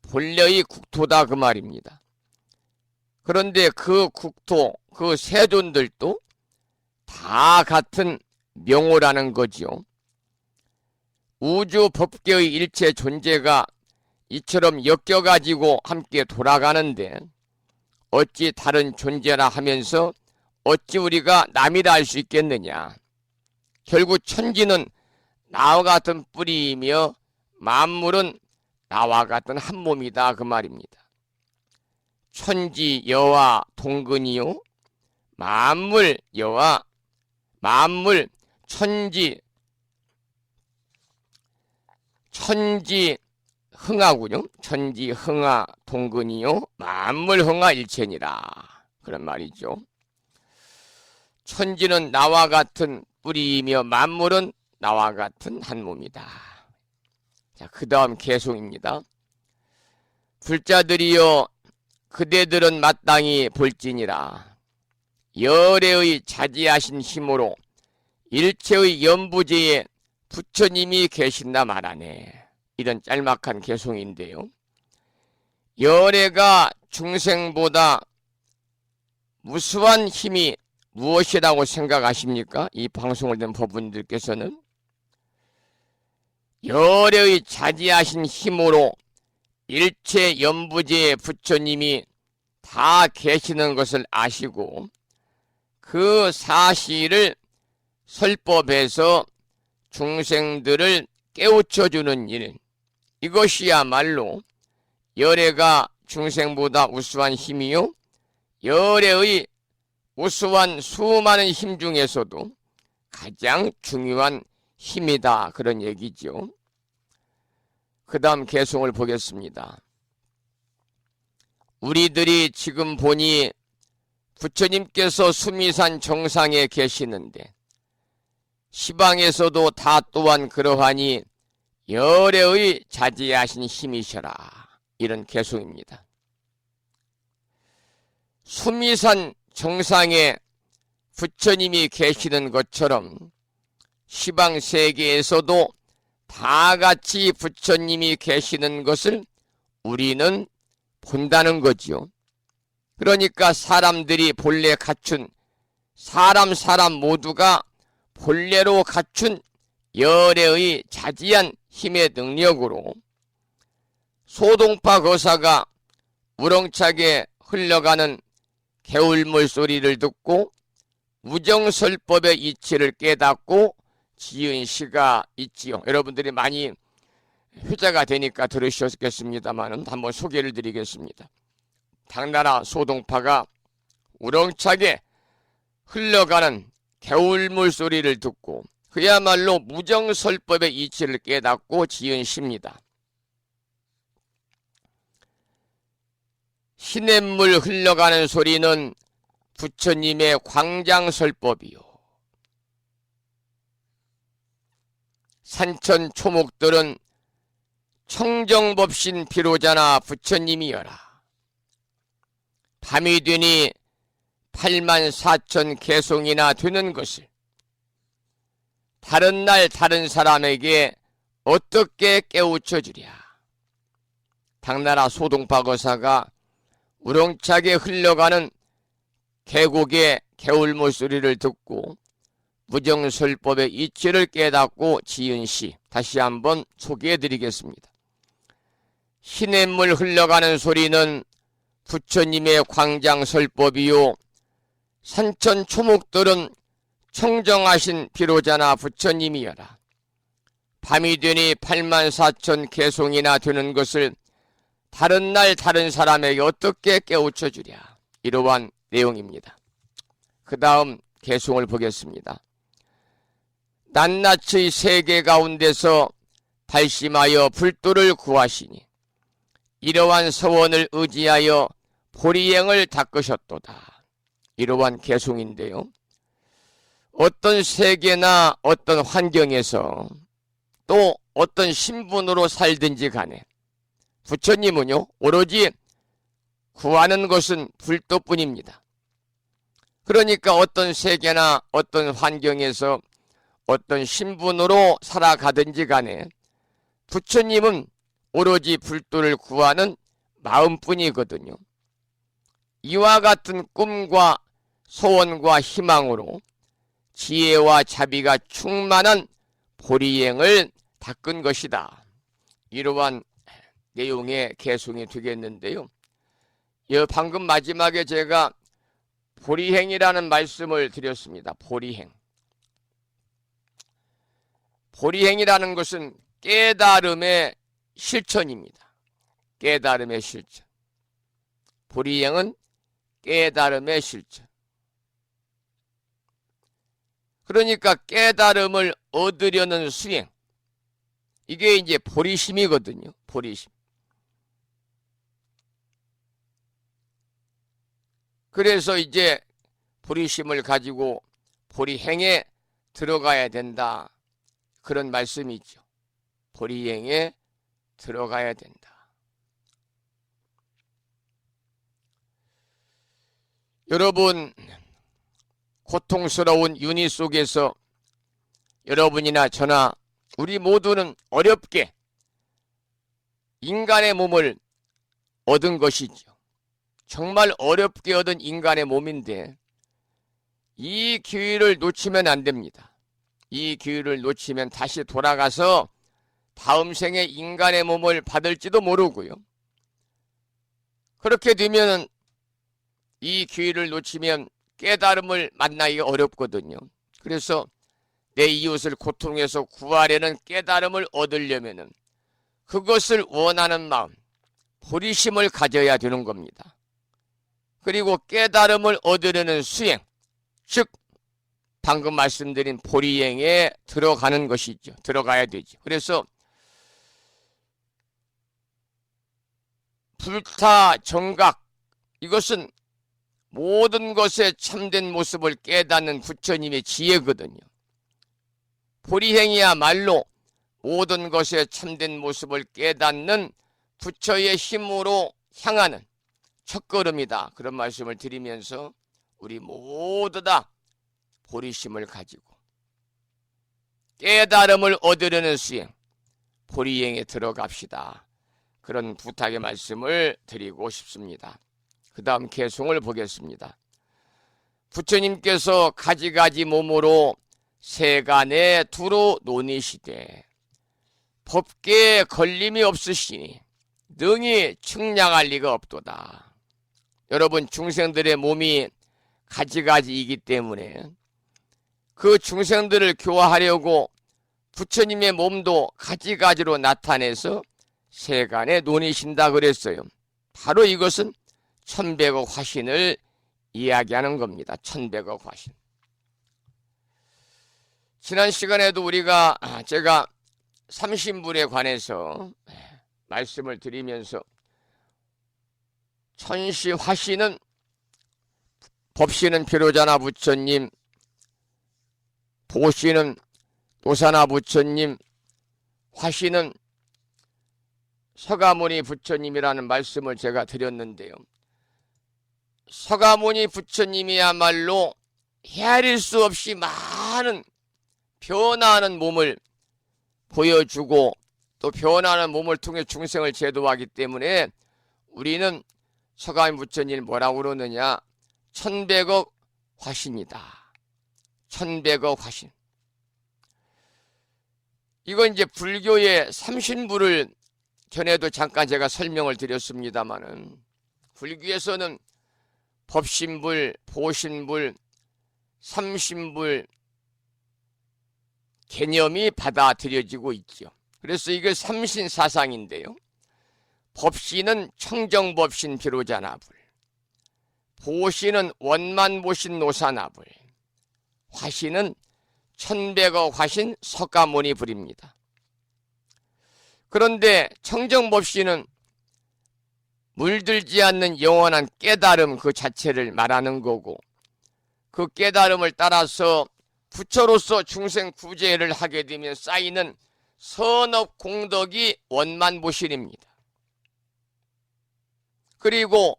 S2: 본래의 국토다 그 말입니다. 그런데 그 국토, 그 세존들도 다 같은 명호라는 거지요. 우주 법계의 일체 존재가 이처럼 엮여가지고 함께 돌아가는데 어찌 다른 존재라 하면서 어찌 우리가 남이라 할 수 있겠느냐. 결국 천지는 나와 같은 뿌리이며 만물은 나와 같은 한 몸이다 그 말입니다. 천지 여와 동근이요 만물 여와 만물 천지 흥하군요. 천지 흥하 동근이요 만물 흥하 일체니라 그런 말이죠. 천지는 나와 같은 뿌리이며 만물은 나와 같은 한 몸이다. 자, 그 다음 계속입니다. 불자들이여 그대들은 마땅히 볼지니라. 열애의 자지하신 힘으로 일체의 연부제에 부처님이 계신다 말하네. 이런 짤막한 개송인데요. 열애가 중생보다 무수한 힘이 무엇이라고 생각하십니까? 이 방송을 듣는 법분들께서는 열애의 자지하신 힘으로 일체 연부제의 부처님이 다 계시는 것을 아시고 그 사실을 설법해서 중생들을 깨우쳐주는 일, 이것이야말로 열애가 중생보다 우수한 힘이요, 열애의 우수한 수많은 힘 중에서도 가장 중요한 힘이다, 그런 얘기죠. 그 다음 개송을 보겠습니다. 우리들이 지금 보니 부처님께서 수미산 정상에 계시는데 시방에서도 다 또한 그러하니 열애의 자제하신 힘이셔라, 이런 개송입니다. 수미산 정상에 부처님이 계시는 것처럼 시방 세계에서도 다 같이 부처님이 계시는 것을 우리는 본다는 거지요. 그러니까 사람들이 본래 갖춘, 사람 모두가 본래로 갖춘 열애의 자지한 힘의 능력으로 소동파 거사가 우렁차게 흘러가는 개울물 소리를 듣고 무정설법의 이치를 깨닫고 지은 시가 있지요. 여러분들이 많이 회자가 되니까 들으셨겠습니다만 한번 소개를 드리겠습니다. 당나라 소동파가 우렁차게 흘러가는 개울물 소리를 듣고 그야말로 무정설법의 이치를 깨닫고 지은 시입니다. 시냇물 흘러가는 소리는 부처님의 광장설법이요, 산천 초목들은 청정법신 비로자나 부처님이여라. 밤이 되니 84,000 개송이나 되는 것을 다른 날 다른 사람에게 어떻게 깨우쳐 주랴. 당나라 소동파 거사가 우렁차게 흘러가는 계곡의 개울물 소리를 듣고 무정설법의 이치를 깨닫고 지은 시, 다시 한번 소개해 드리겠습니다. 시냇물 흘러가는 소리는 부처님의 광장설법이요, 산천 초목들은 청정하신 비로자나 부처님이여라. 밤이 되니 84,000 개송이나 되는 것을 다른 날 다른 사람에게 어떻게 깨우쳐 주랴. 이러한 내용입니다. 그 다음 개송을 보겠습니다. 낱낱의 세계 가운데서 발심하여 불도를 구하시니 이러한 서원을 의지하여 보리행을 닦으셨도다. 이러한 개송인데요. 어떤 세계나 어떤 환경에서 또 어떤 신분으로 살든지 간에 부처님은요, 오로지 구하는 것은 불도뿐입니다. 그러니까 어떤 세계나 어떤 환경에서 어떤 신분으로 살아가든지 간에 부처님은 오로지 불도를 구하는 마음뿐이거든요. 이와 같은 꿈과 소원과 희망으로 지혜와 자비가 충만한 보리행을 닦은 것이다. 이러한 내용의 개송이 되겠는데요. 방금 마지막에 제가 보리행이라는 말씀을 드렸습니다. 보리행. 보리행이라는 것은 깨달음의 실천입니다. 깨달음의 실천. 보리행은 깨달음의 실천. 그러니까 깨달음을 얻으려는 수행. 이게 이제 보리심이거든요. 보리심. 그래서 이제 보리심을 가지고 보리행에 들어가야 된다. 그런 말씀이죠. 보리행에 들어가야 된다. 여러분, 고통스러운 윤희 속에서 여러분이나 저나 우리 모두는 어렵게 인간의 몸을 얻은 것이죠. 정말 어렵게 얻은 인간의 몸인데 이 기회를 놓치면 안 됩니다. 이 기회를 놓치면 다시 돌아가서 다음 생에 인간의 몸을 받을지도 모르고요. 그렇게 되면 이 기회를 놓치면 깨달음을 만나기가 어렵거든요. 그래서 내 이웃을 고통에서 구하려는 깨달음을 얻으려면은 그것을 원하는 마음, 보리심을 가져야 되는 겁니다. 그리고 깨달음을 얻으려는 수행, 즉 방금 말씀드린 보리행에 들어가는 것이죠. 들어가야 되죠. 그래서 불타 정각, 이것은 모든 것의 참된 모습을 깨닫는 부처님의 지혜거든요. 보리행이야말로 모든 것의 참된 모습을 깨닫는 부처의 힘으로 향하는 첫걸음이다. 그런 말씀을 드리면서 우리 모두 다 보리심을 가지고 깨달음을 얻으려는 수행, 보리행에 들어갑시다. 그런 부탁의 말씀을 드리고 싶습니다. 그 다음 개송을 보겠습니다. 부처님께서 가지가지 몸으로 세간에 두루 논의시되 법계에 걸림이 없으시니 능히 측량할 리가 없도다. 여러분, 중생들의 몸이 가지가지이기 때문에 그 중생들을 교화하려고 부처님의 몸도 가지가지로 나타내서 세간에 논의신다 그랬어요. 바로 이것은 천백억 화신을 이야기하는 겁니다. 천백억 화신. 지난 시간에도 제가 삼신불에 관해서 말씀을 드리면서 천시 화신은 법신은 비로자나 부처님, 보신은 도사나 부처님, 화신은 서가모니 부처님이라는 말씀을 제가 드렸는데요. 서가모니 부처님이야말로 헤아릴 수 없이 많은 변화하는 몸을 보여주고 또 변화하는 몸을 통해 중생을 제도하기 때문에 우리는 서가모니 부처님을 뭐라고 그러느냐? 천백억 화신이다. 천백억 화신. 이건 이제 불교의 삼신불을 전에도 잠깐 제가 설명을 드렸습니다마는 불교에서는 법신불, 보신불, 삼신불 개념이 받아들여지고 있죠. 그래서 이게 삼신사상인데요. 법신은 청정법신 비로자나불, 보신은 원만보신 노사나불, 화신은 천백억 화신 서가모니불입니다. 그런데 청정법신은 물들지 않는 영원한 깨달음 그 자체를 말하는 거고, 그 깨달음을 따라서 부처로서 중생 구제를 하게 되면 쌓이는 선업 공덕이 원만보신입니다. 그리고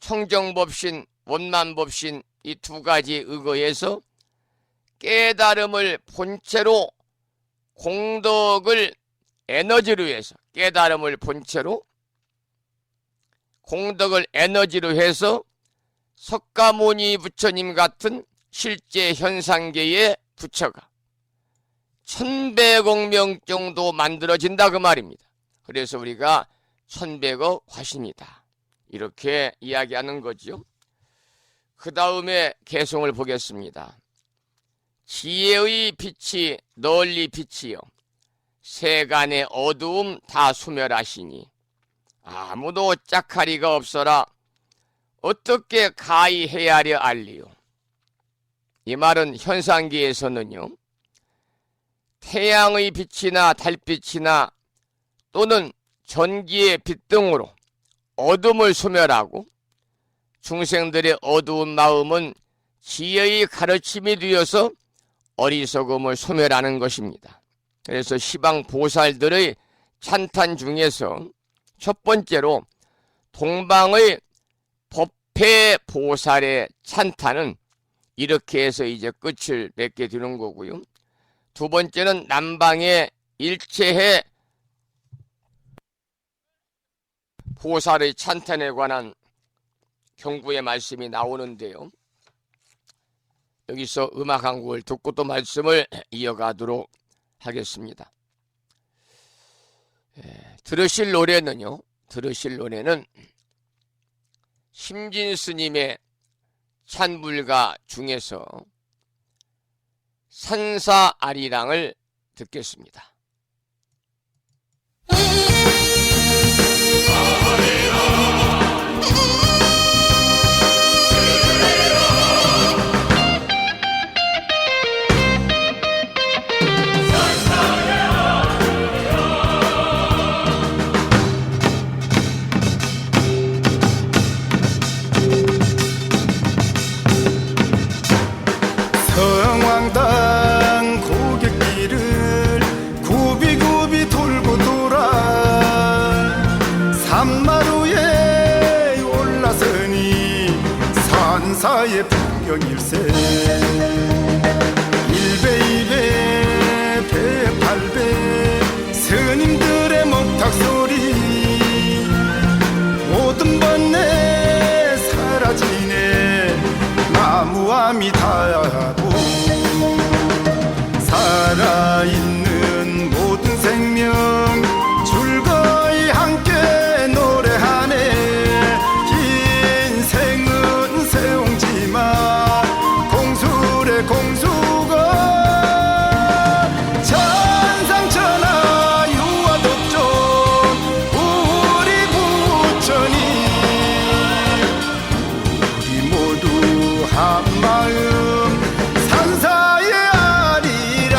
S2: 청정법신, 원만법신 이 두 가지에 의거해서 깨달음을 본체로 공덕을 에너지로 해서 깨달음을 본체로 공덕을 에너지로 해서 석가모니 부처님 같은 실제 현상계의 부처가 1100억 명 정도 만들어진다 그 말입니다. 그래서 우리가 1100억 화신이다 이렇게 이야기하는 거죠. 그 다음에 개송을 보겠습니다. 지혜의 빛이 널리 비치어 세간의 어두움 다 소멸하시니 아무도 짝하리가 없어라 어떻게 가히 헤아려 알리요. 이 말은 현상계에서는요, 태양의 빛이나 달빛이나 또는 전기의 빛 등으로 어둠을 소멸하고 중생들의 어두운 마음은 지혜의 가르침이 되어서 어리석음을 소멸하는 것입니다. 그래서 시방 보살들의 찬탄 중에서 첫 번째로 동방의 법회 보살의 찬탄은 이렇게 해서 이제 끝을 맺게 되는 거고요. 두 번째는 남방의 일체해 보살의 찬탄에 관한 경구의 말씀이 나오는데요. 여기서 음악 한 곡을 듣고 또 말씀을 이어가도록 하겠습니다. 들으실 노래는 심진 스님의 찬불가 중에서 산사아리랑을 듣겠습니다.
S6: 성황당 고갯길을 굽이굽이 돌고 돌아 산마루에 올라서니 산사의 풍경일세 일배일배 배팔배 스님들의 목탁소리 모든 번뇌 사라지네 나무아미타불 살아있는 모든 생명 즐거이 함께 노래하네 인생은 세옹지마 공수래 공수가 천상천하 유아독존 우리 부처님 우리 모두 한마음 산사의 아리라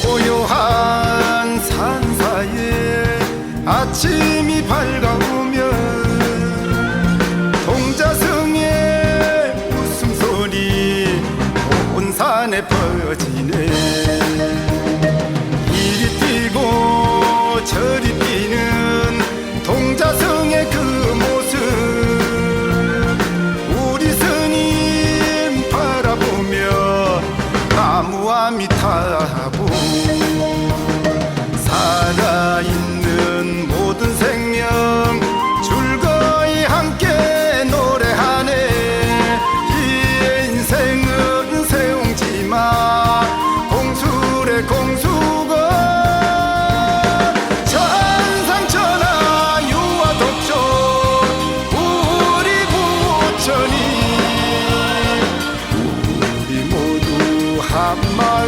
S6: 고요한 산사에 아침이 밝아오면 동자승의 웃음소리 온 산에 퍼지네 이리 뛰고 저리 뛰는 동자승의 그 모습 우리 스님 바라보며 나무아미타불 살아있는 모든 생명 즐거이 함께 노래하네 인생은 세옹지마 공수래 공수가 천상천하 유아독존 우리 부처님 우리 모두 한마음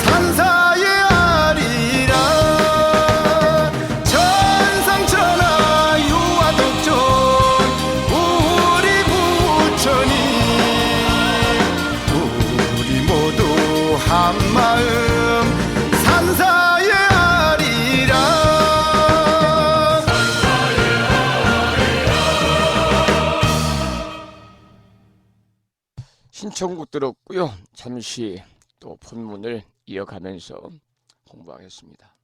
S6: 산사의 아리라 천상천하 유아독존 우리 부처님 우리 모두 한마음 산사의 아리라
S2: 신청곡 들었고요. 잠시 또 본문을 이어가면서 공부하겠습니다.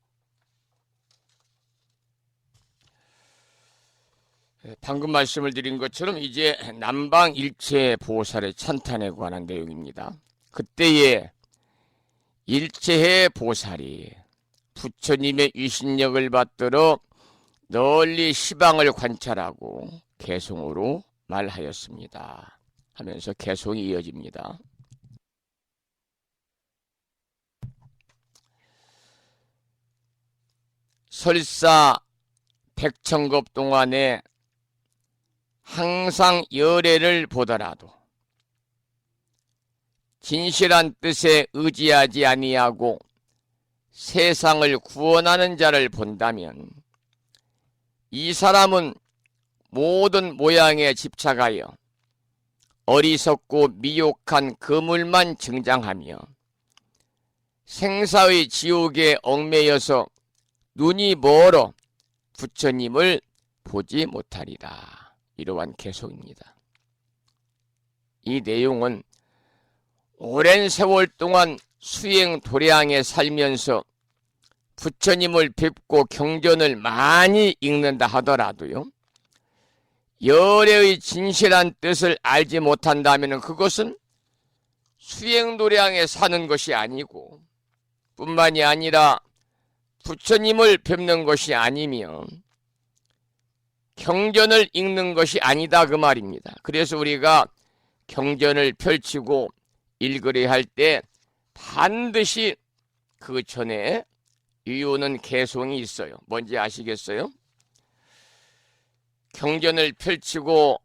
S2: 방금 말씀을 드린 것처럼 이제 남방일체 보살의 찬탄에 관한 내용입니다. 그때에 일체해 보살이 부처님의 위신력을 받들어 널리 시방을 관찰하고 개송으로 말하였습니다. 하면서 개송이 이어집니다. 설사 백천급 동안에 항상 열애를 보더라도 진실한 뜻에 의지하지 아니하고 세상을 구원하는 자를 본다면 이 사람은 모든 모양에 집착하여 어리석고 미혹한 그물만 증장하며 생사의 지옥에 얽매여서 눈이 멀어 부처님을 보지 못하리라. 이러한 개송입니다. 이 내용은 오랜 세월 동안 수행 도량에 살면서 부처님을 뵙고 경전을 많이 읽는다 하더라도요, 열애의 진실한 뜻을 알지 못한다면 그것은 수행 도량에 사는 것이 아니고 뿐만이 아니라 부처님을 뵙는 것이 아니면 경전을 읽는 것이 아니다 그 말입니다. 그래서 우리가 경전을 펼치고 읽으려 할 때 반드시 그 전에 유효는 개송이 있어요. 뭔지 아시겠어요? 경전을 펼치고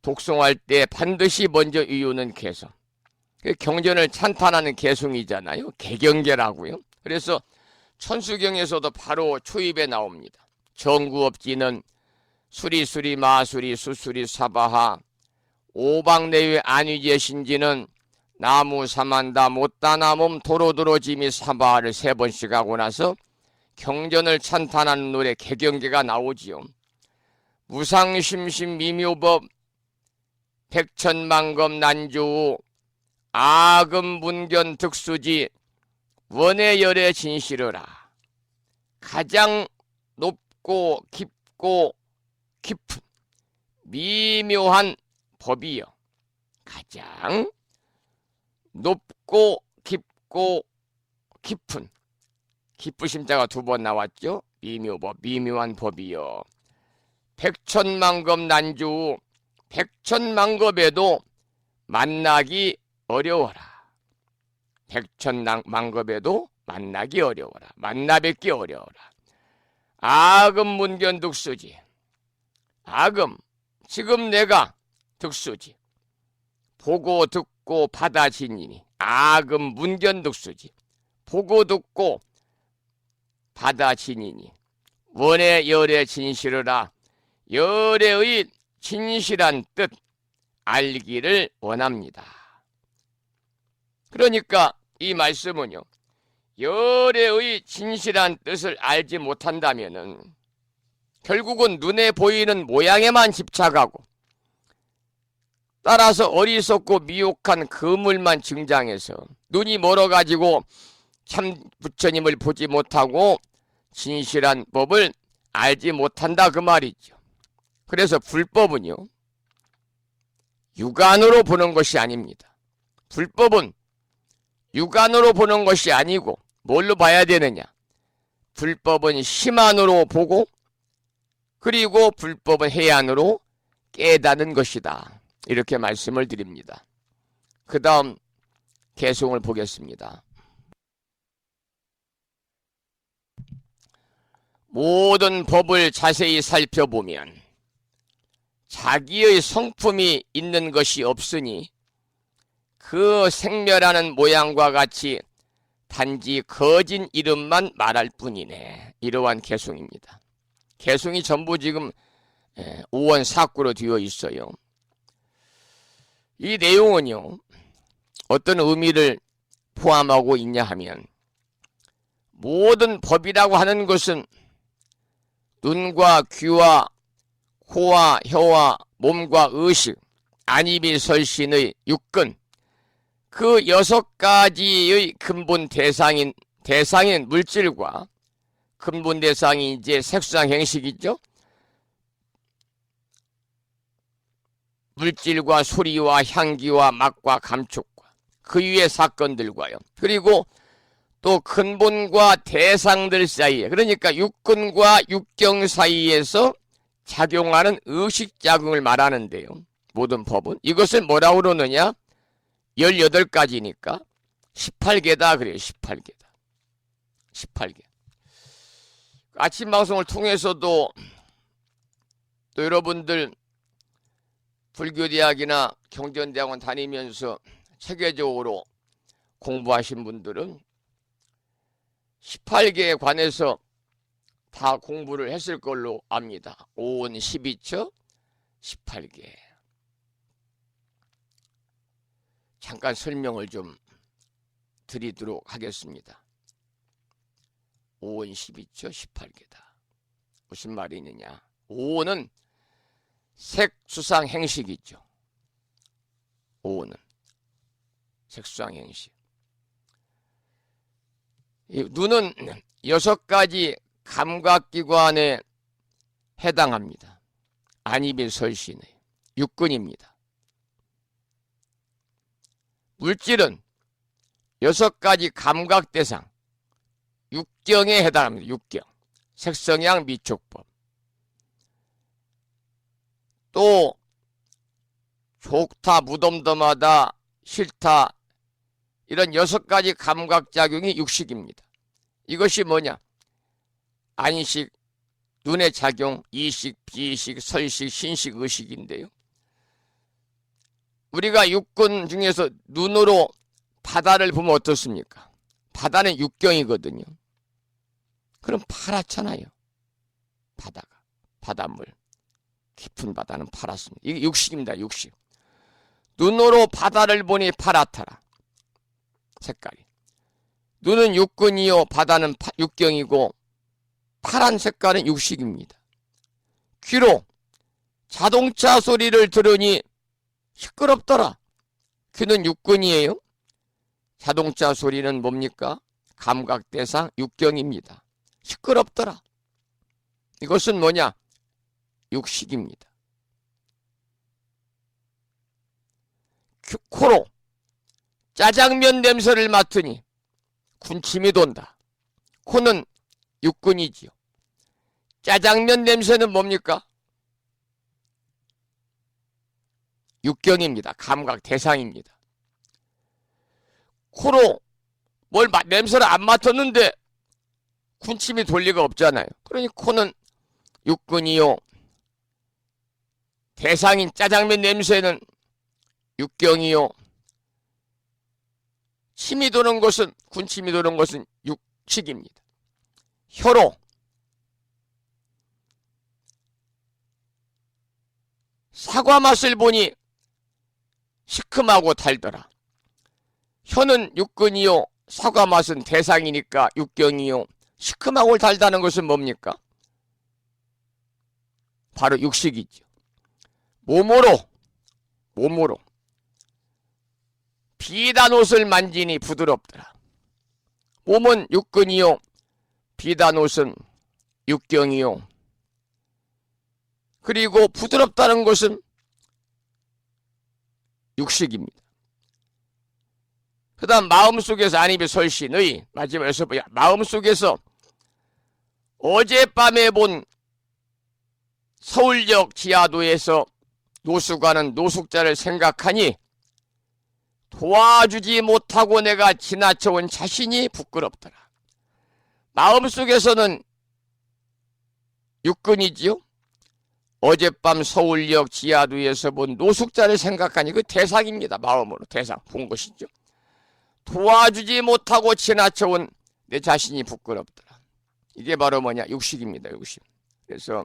S2: 독송할 때 반드시 먼저 유효는 개송. 경전을 찬탄하는 개송이잖아요. 개경계라고요. 그래서 천수경에서도 바로 초입에 나옵니다. 정구업지는 수리수리 마수리 수수리 사바하 오방내외 안위제 신지는 나무 사만다 못다나 몸 도로도로 지미 사바하를 3번씩 하고 나서 경전을 찬탄하는 노래 개경계가 나오지요. 무상심심 미묘법 백천만검 난조우 아금문견 득수지 원해열의 진실어라. 가장 높고 깊고 깊은 미묘한 법이요. 가장 높고 깊고 깊은 기쁘심자가 2번 나왔죠. 미묘법 미묘한 법이요. 백천만검 난주 백천만겁에도 만나기 어려워라. 백천만겁에도 만나기 어려워라. 만나뵙기 어려워라. 아금 문견 득수지. 아금 지금 내가 득수지. 보고 듣고 받아지니니 아금 문견 득수지. 보고 듣고 받아지니니 원의 열의 진실이라. 열의 진실한 뜻 알기를 원합니다. 그러니까 이 말씀은요, 열의 진실한 뜻을 알지 못한다면은 결국은 눈에 보이는 모양에만 집착하고 따라서 어리석고 미혹한 그물만 증장해서 눈이 멀어가지고 참 부처님을 보지 못하고 진실한 법을 알지 못한다 그 말이죠. 그래서 불법은요, 육안으로 보는 것이 아닙니다. 불법은 육안으로 보는 것이 아니고 뭘로 봐야 되느냐? 불법은 심안으로 보고 그리고 불법은 해안으로 깨닫는 것이다. 이렇게 말씀을 드립니다. 그 다음 개송을 보겠습니다. 모든 법을 자세히 살펴보면 자기의 성품이 있는 것이 없으니 그 생멸하는 모양과 같이 단지 거진 이름만 말할 뿐이네. 이러한 개송입니다. 개송이 전부 지금 5원 4구로 되어 있어요. 이 내용은요, 어떤 의미를 포함하고 있냐 하면 모든 법이라고 하는 것은 눈과 귀와 코와 혀와 몸과 의식, 안입이 설신의 육근, 그 6가지의 근본 대상인 물질과 근본 대상이 이제 색수상 행식이죠. 물질과 소리와 향기와 맛과 감촉과 그 위의 사건들과요. 그리고 또 근본과 대상들 사이에, 그러니까 육근과 육경 사이에서 작용하는 의식작용을 말하는데요. 모든 법은 이것을 뭐라고 그러느냐? 18가지니까 18개다 그래요. 18개다. 18개. 아침 방송을 통해서도 또 여러분들 불교대학이나 경전대학원 다니면서 체계적으로 공부하신 분들은 18개에 관해서 다 공부를 했을 걸로 압니다. 5원 12처 18개. 잠깐 설명을 좀 드리도록 하겠습니다. 5원 12처 18개다. 무슨 말이 있느냐? 5원은 색수상 행식이죠. 5원은 색수상 행식. 눈은 6가지 감각기관에 해당합니다. 안입이 설신의 육근입니다. 물질은 6가지 감각 대상, 육경에 해당합니다. 육경. 색성향 미촉법. 또 좋다, 무덤덤하다, 싫다, 이런 6가지 감각작용이 육식입니다. 이것이 뭐냐? 안식, 눈의 작용, 이식, 비이식, 설식, 신식, 의식인데요. 우리가 육군 중에서 눈으로 바다를 보면 어떻습니까? 바다는 육경이거든요. 그럼 파랗잖아요. 바다가. 바닷물. 깊은 바다는 파랗습니다. 이게 육식입니다. 육식. 눈으로 바다를 보니 파랗더라. 색깔이. 눈은 육근이요, 바다는 육경이고 파란 색깔은 육식입니다. 귀로 자동차 소리를 들으니 시끄럽더라. 귀는 육근이에요. 자동차 소리는 뭡니까? 감각대상 육경입니다. 시끄럽더라. 이것은 뭐냐? 육식입니다. 코로 짜장면 냄새를 맡으니 군침이 돈다. 코는 육근이지요. 짜장면 냄새는 뭡니까? 육경입니다. 감각 대상입니다. 코로 냄새를 안 맡았는데 군침이 돌 리가 없잖아요. 그러니 코는 육근이요. 대상인 짜장면 냄새는 육경이요. 침이 도는 것은, 군침이 도는 것은 육식입니다. 혀로 사과 맛을 보니 시큼하고 달더라. 혀는 육근이요. 사과 맛은 대상이니까 육경이요. 시큼하고 달다는 것은 뭡니까? 바로 육식이죠. 몸으로 비단 옷을 만지니 부드럽더라. 몸은 육근이요. 비단 옷은 육경이요. 그리고 부드럽다는 것은 육식입니다. 그 다음 마음속에서 안입이 설신의 마지막에서 마음속에서 어젯밤에 본 서울역 지하도에서 노숙하는 노숙자를 생각하니 도와주지 못하고 내가 지나쳐온 자신이 부끄럽더라. 마음속에서는 육근이지요. 어젯밤 서울역 지하도에서 본 노숙자를 생각하니 그 대상입니다. 마음으로 대상 본 것이죠. 도와주지 못하고 지나쳐온 내 자신이 부끄럽더라. 이게 바로 뭐냐? 육식입니다. 육식. 그래서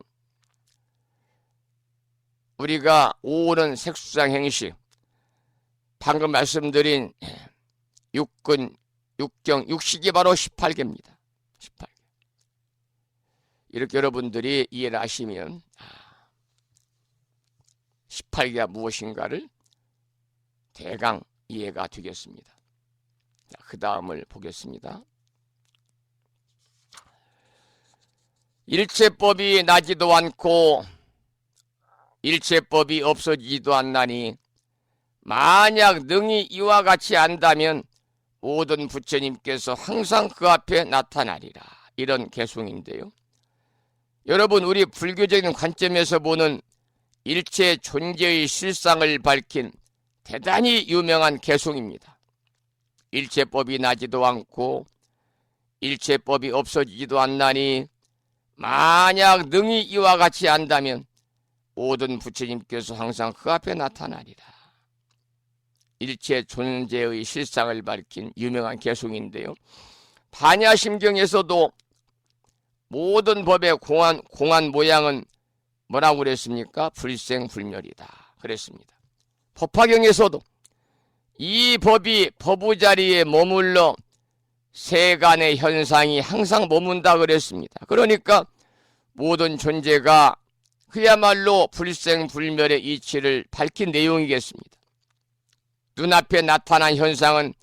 S2: 우리가 오는 색수상 행식, 방금 말씀드린 육근, 육경, 육식이 바로 18개입니다. 18개. 이렇게 여러분들이 이해를 하시면 18개가 무엇인가를 대강 이해가 되겠습니다. 자, 그 다음을 보겠습니다. 일체법이 나지도 않고 일체법이 없어지지도 않나니 만약 능히 이와 같이 안다면 모든 부처님께서 항상 그 앞에 나타나리라. 이런 개송인데요. 여러분, 우리 불교적인 관점에서 보는 일체 존재의 실상을 밝힌 대단히 유명한 개송입니다. 일체법이 나지도 않고 일체법이 없어지지도 않나니 만약 능히 이와 같이 안다면 모든 부처님께서 항상 그 앞에 나타나리라. 일체 존재의 실상을 밝힌 유명한 개송인데요. 반야심경에서도 모든 법의 공한 모양은 뭐라고 그랬습니까? 불생불멸이다 그랬습니다. 법화경에서도 이 법이 법의 머물러 세간의 현상이 항상 머문다 그랬습니다. 그러니까 모든 존재가 그야말로 불생불멸의 이치를 밝힌 내용이겠습니다. 눈앞에 나타난 현상은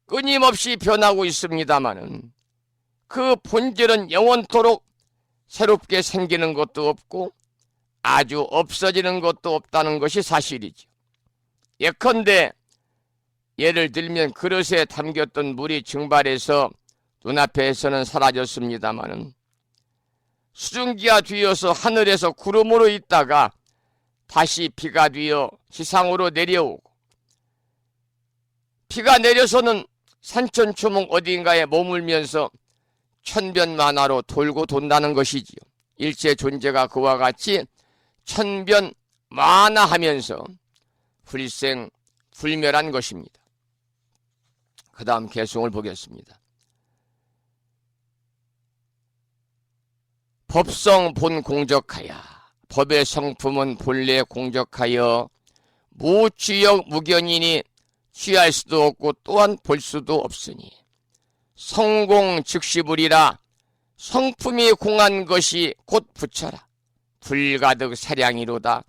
S2: 끊임없이 변하고 있습니다마는 그 본질은 영원토록 새롭게 생기는 것도 없고 아주 없어지는 것도 없다는 것이 사실이죠. 예컨대 예를 들면 그릇에 담겼던 물이 증발해서 눈앞에서는 사라졌습니다마는 수증기가 뒤어서 하늘에서 구름으로 있다가 다시 비가 뒤어 지상으로 내려오고, 비가 내려서는 산천초목 어딘가에 머물면서 천변만화로 돌고 돈다는 것이지요. 일체 존재가 그와 같이 천변만화하면서 불생불멸한 것입니다. 그 다음 개송을 보겠습니다. 법성 본 공적하여, 법의 성품은 본래 공적하여 무취역 무견이니 취할 수도 없고 또한 볼 수도 없으니 성공 즉시불이라. 성품이 공한 것이 곧 부처라. 불가득 사량이로다.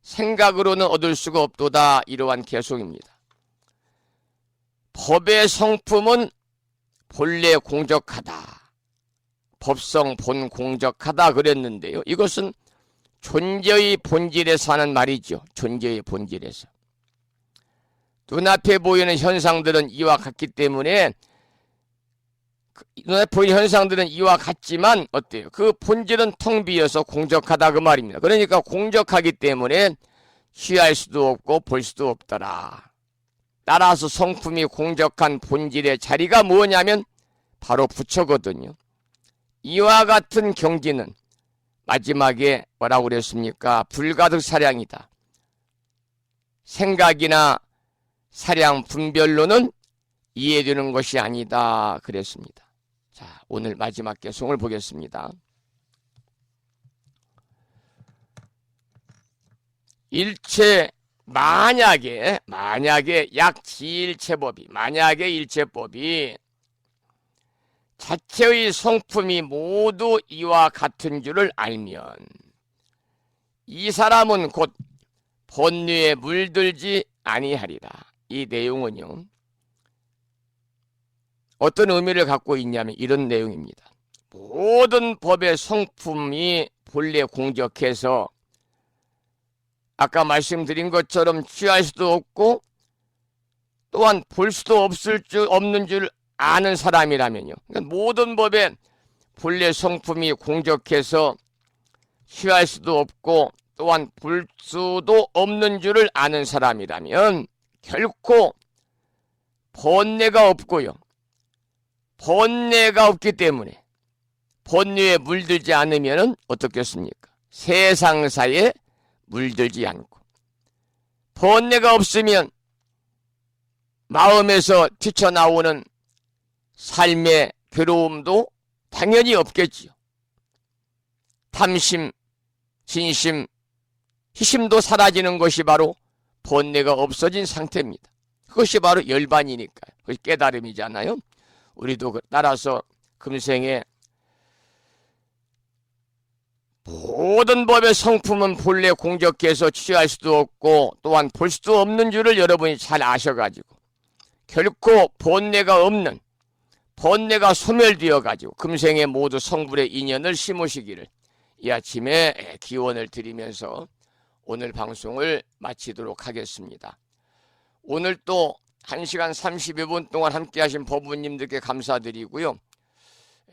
S2: 생각으로는 얻을 수가 없도다. 이러한 개송입니다. 법의 성품은 본래 공적하다. 법성 본 공적하다 그랬는데요. 이것은 존재의 본질에서 하는 말이죠. 존재의 본질에서. 눈앞에 보이는 현상들은 이와 같기 때문에, 눈앞에 보이는 현상들은 이와 같지만 어때요? 그 본질은 텅 비어서 공적하다 그 말입니다. 그러니까 공적하기 때문에 취할 수도 없고 볼 수도 없더라. 따라서 성품이 공적한 본질의 자리가 뭐냐면 바로 부처거든요. 이와 같은 경지는 마지막에 뭐라고 그랬습니까? 불가득 사량이다. 생각이나 사량 분별로는 이해되는 것이 아니다 그랬습니다. 자, 오늘 마지막 개송을 보겠습니다. 일체 만약에 약지일체법이, 만약에 일체법이 자체의 성품이 모두 이와 같은 줄을 알면 이 사람은 곧 번뇌에 물들지 아니하리라. 이 내용은요, 어떤 의미를 갖고 있냐면 이런 내용입니다. 모든 법의 성품이 본래 공적해서 아까 말씀드린 것처럼 취할 수도 없고 또한 볼 수도 없는 줄 아는 사람이라면요. 그러니까 모든 법의 본래 성품이 공적해서 취할 수도 없고 또한 볼 수도 없는 줄을 아는 사람이라면 결코 번뇌가 없고요. 번뇌가 없기 때문에 번뇌에 물들지 않으면 어떻겠습니까? 세상사에 물들지 않고, 번뇌가 없으면 마음에서 튀쳐나오는 삶의 괴로움도 당연히 없겠지요. 탐심, 진심, 희심도 사라지는 것이 바로 번뇌가 없어진 상태입니다. 그것이 바로 열반이니까요. 그것이 깨달음이잖아요. 우리도 따라서 금생에 모든 법의 성품은 본래 공적해서 취할 수도 없고 또한 볼 수도 없는 줄을 여러분이 잘 아셔가지고 결코 번뇌가 없는, 번뇌가 소멸되어가지고 금생에 모두 성불의 인연을 심으시기를 이 아침에 기원을 드리면서 오늘 방송을 마치도록 하겠습니다. 오늘 또 1시간 30여 분 동안 함께 하신 법부님들께 감사드리고요.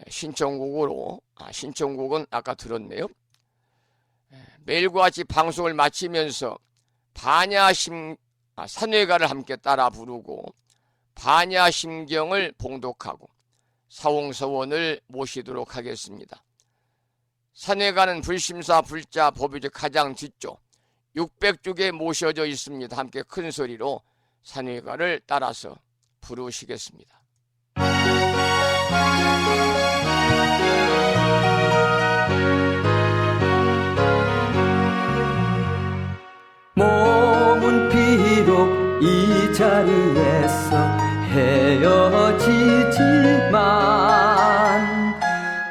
S2: 신청곡은 아까 들었네요. 매일과 같이 방송을 마치면서 산회가를 함께 따라 부르고 반야심경을 봉독하고 사홍서원을 모시도록 하겠습니다. 산회가는 불심사 불자 법유제 가장 뒤쪽 600쪽에 모셔져 있습니다. 함께 큰 소리로 산회가를 따라서 부르시겠습니다.
S7: 몸은 비록 이 자리에서 헤어지지만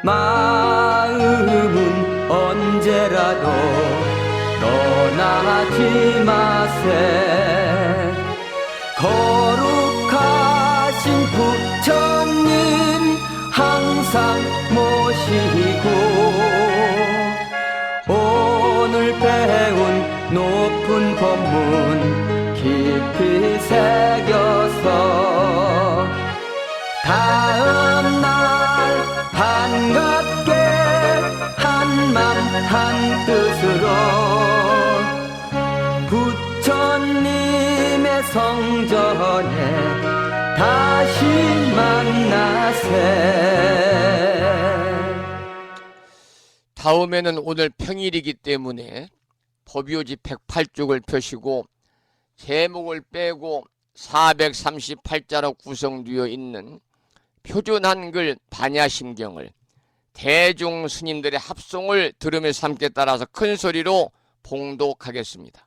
S7: 마음은 언제라도 떠나지 마세. 거룩하신 부처님 항상 모시고 오늘 배운 높은 법문 깊이 새겨서 성전에 다시 만나세.
S2: 다음에는 오늘 평일이기 때문에 법요지 108쪽을 펴시고 제목을 빼고 438자로 구성되어 있는 표준 한글 반야심경을 대중 스님들의 합송을 들으면서 함께 따라서 큰 소리로 봉독하겠습니다.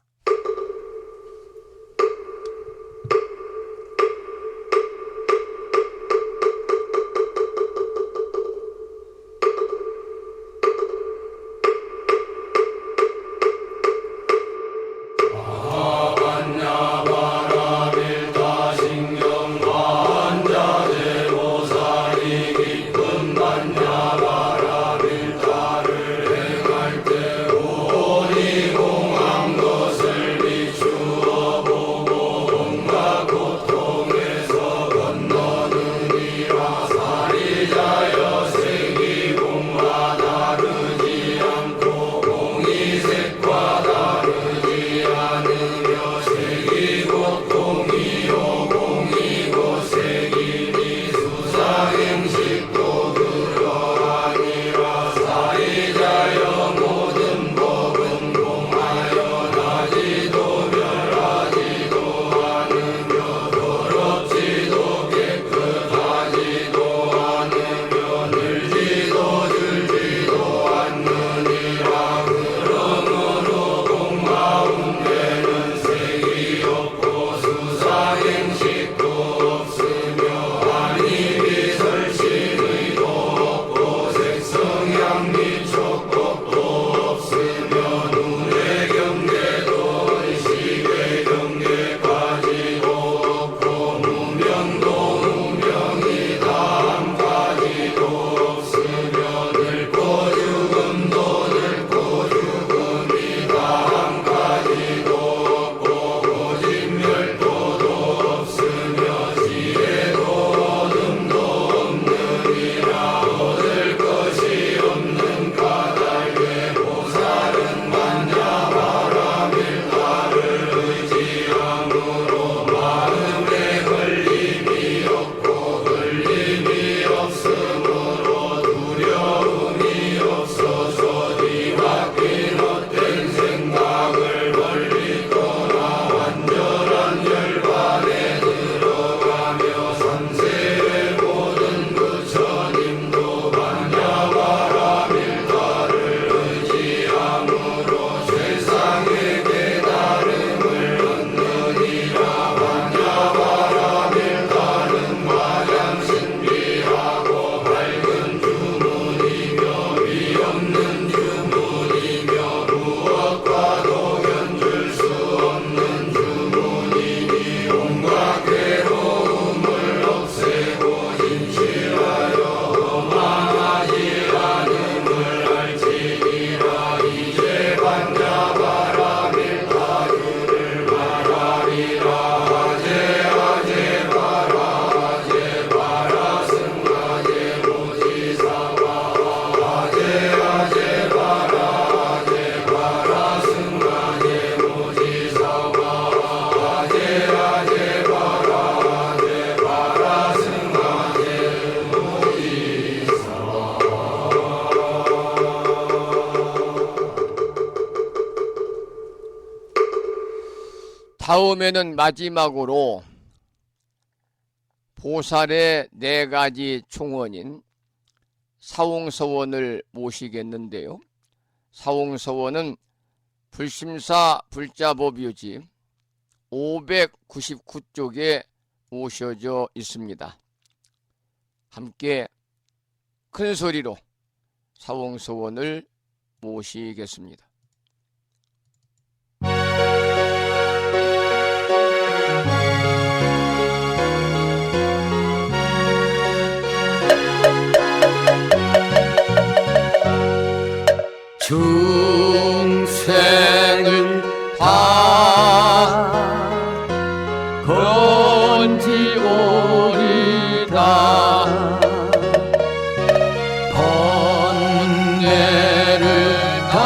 S2: 다음에는 마지막으로 보살의 4가지 총원인 사홍서원을 모시겠는데요. 사홍서원은 불심사 불자법요지 599쪽에 모셔져 있습니다. 함께 큰 소리로 사홍서원을 모시겠습니다.
S7: 중생을 다 건지오리다 번뇌를 다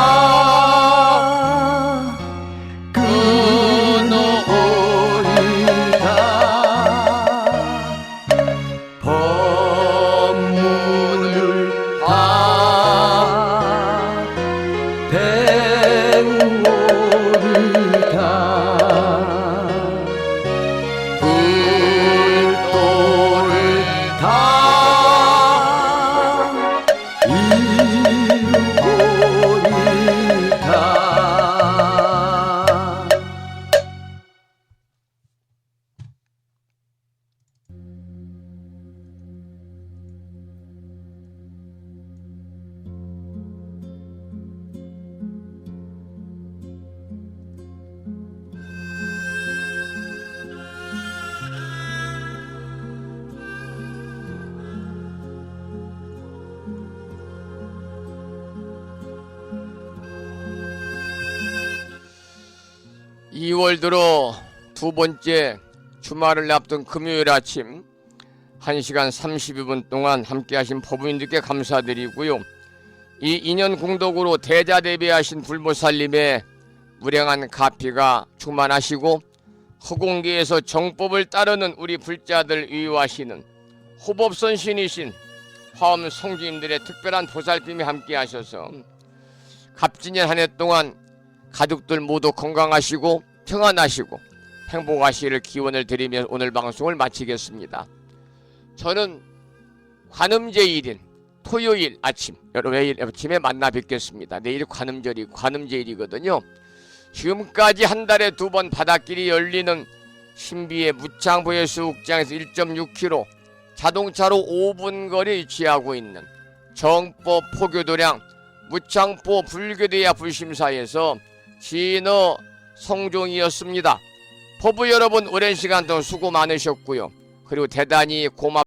S7: 끊어오리다
S2: 2월 들어 두 번째 주말을 앞둔 금요일 아침 1시간 32분 동안 함께하신 법부인들께 감사드리고요. 이 인연 공덕으로 대자대비하신 불보살님의 무량한 가피가 충만하시고 허공계에서 정법을 따르는 우리 불자들 위유하시는 호법선신이신 화엄 성주님들의 특별한 보살핌이 함께하셔서 갑진년 한 해 동안 가족들 모두 건강하시고 평안하시고 행복하시기를 기원을 드리며 오늘 방송을 마치겠습니다. 저는 관음제일인 토요일 아침 내일 아침에 만나 뵙겠습니다. 내일 관음제일이거든요. 지금까지 한 달에 2번 바닷길이 열리는 신비의 무창포 수욕장에서 1.6km 자동차로 5분 거리에 위치하고 있는 정법 포교도량 무창포 불교대야 불심사에서 진어 성종이었습니다. 법부 여러분 오랜 시간 동안 수고 많으셨고요. 그리고 대단히 고맙습니다.